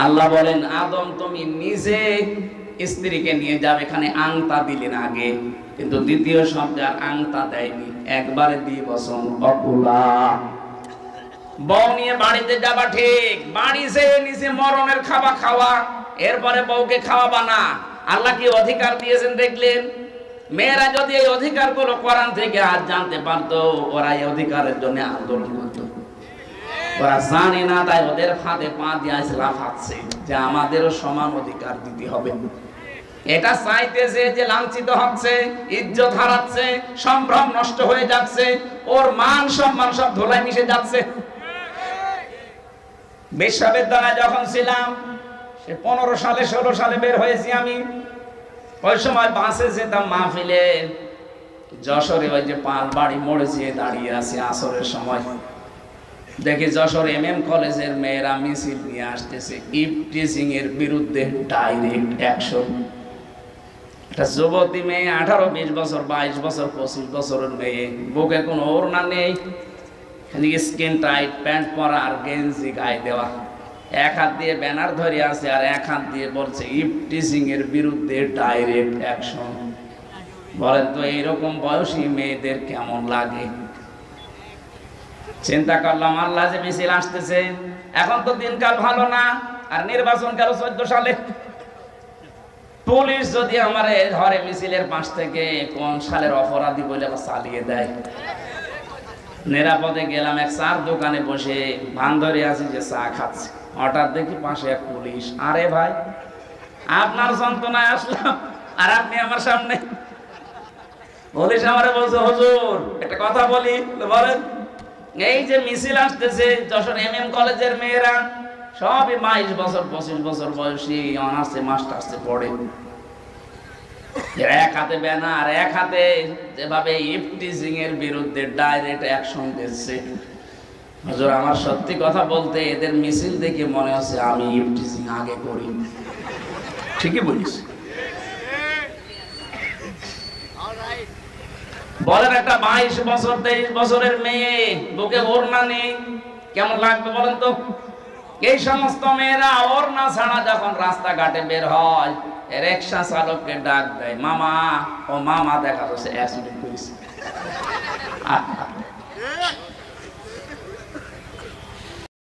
আল্লাহ বলেন, আদম তুমি নিজে স্ত্রীকে নিয়ে যাবে, এখানে আংতা দিলেন আগে, কিন্তু দ্বিতীয় শব্দে আর আংতা দেয়নি, একবারে দিয়ে বসন অকুলা। বউ নিয়ে বাড়িতে যাবা ঠিক, বাড়ি যে নিচে মরণের খাওয়া খাওয়া, এরপরে বউকে খাওয়াবা না। আল্লাহ কি অধিকার দিয়েছেন দেখলেন? মেয়েরা যদি এই অধিকারগুলো কোরআন থেকে আর জানতে পারতো, ওরা এই অধিকারের জন্য আন্দোলন করত। ওরা জানে না, তাই ওদের ফাঁদে পা দিয়ে লাফাচ্ছে যে আমাদেরও সমান অধিকার দিতে হবে। এটা চাইতেছে যে লাঞ্ছিত হচ্ছে, ইজ্জত হারাচ্ছে, সম্ভ্রম নষ্ট হয়ে যাচ্ছে, ওর মান সম্মান সব ধুলায় মিশে যাচ্ছে। বিশ্ববিদ্যালয়ে যখন ছিলাম, সে 15 সালে 16 সালে বের হয়েছি আমি, ওই সময় বাসে যেতাম মাহফিলে, যশোরে ওই যে পাল বাড়ি মোড়ে যেয়ে দাঁড়িয়ে আছে আসরের সময়, দেখি যশোর MM কলেজের মেয়েরা মিছিল নিয়ে আসতেছে ইভটিজিং এর বিরুদ্ধে ডাইরেক্ট অ্যাকশন। একটা যুবতী মেয়ে, 18-20 বছর, 22 বছর, 25 বছরের মেয়ে, বুকে কোনো ওড়না নেই, স্কিন টাইট প্যান্ট পরা আর গেঞ্জি গায়ে দেওয়া, এক হাত দিয়ে ব্যানার ধরে আছে আর এক হাত দিয়ে বলছে ইভটিজিং এর বিরুদ্ধে ডাইরেক্ট অ্যাকশন। বলেন তো এইরকম বয়সী মেয়েদের কেমন লাগে? চিন্তা করলাম, আল্লাহ যে মিছিল আসতেছে, এখন তো দিনকাল ভালো না, আর নির্বাচন গেল 14 সালে। পুলিশ যদি আমার ধরে মিছিলের পাশ থেকে, কোন সালের অপরাধী বলে চালিয়ে দেয়। নিরাপদে গেলাম, এক চার দোকানে বসে ভান ধরে আছি যে চা খাচ্ছি, হঠাৎ দেখি পাশে এক পুলিশ। আরে ভাই, আপনার যন্ত্রণায় আসলাম আর আপনি আমার সামনে। পুলিশ আমারে বলছে, হুজুর একটা কথা বলি। বলেন। এই যে মিছিল আসতেছে, যশোর MM কলেজের মেয়েরা সবই 22 বছর 25 বছর বয়সী, অনার্সে মাস্টার্সে পড়ে, এক হাতে ব্যানার, এক হাতে যেভাবে ইভটিজিং এর বিরুদ্ধে ডাইরেক্ট অ্যাকশন দিচ্ছে। হুজুর আমার সত্যি কথা বলতে এদের মিছিল দেখে মনে হচ্ছে আমি ইভটিজিং আগে করি। ঠিকই বলিস। বলেন, একটা 22 বছর 23 বছরের মেয়ে, বুকে ওড়না নেই, কেমন লাগবে বলেন তো? এই সমস্ত মেয়েরা ওড়না ছাড়া যখন রাস্তাঘাটে বের হয়, রিকশা চালককে ডাক দেয়, মামা, ও মামা, দেখা যাচ্ছে অ্যাক্সিডেন্ট করেছে।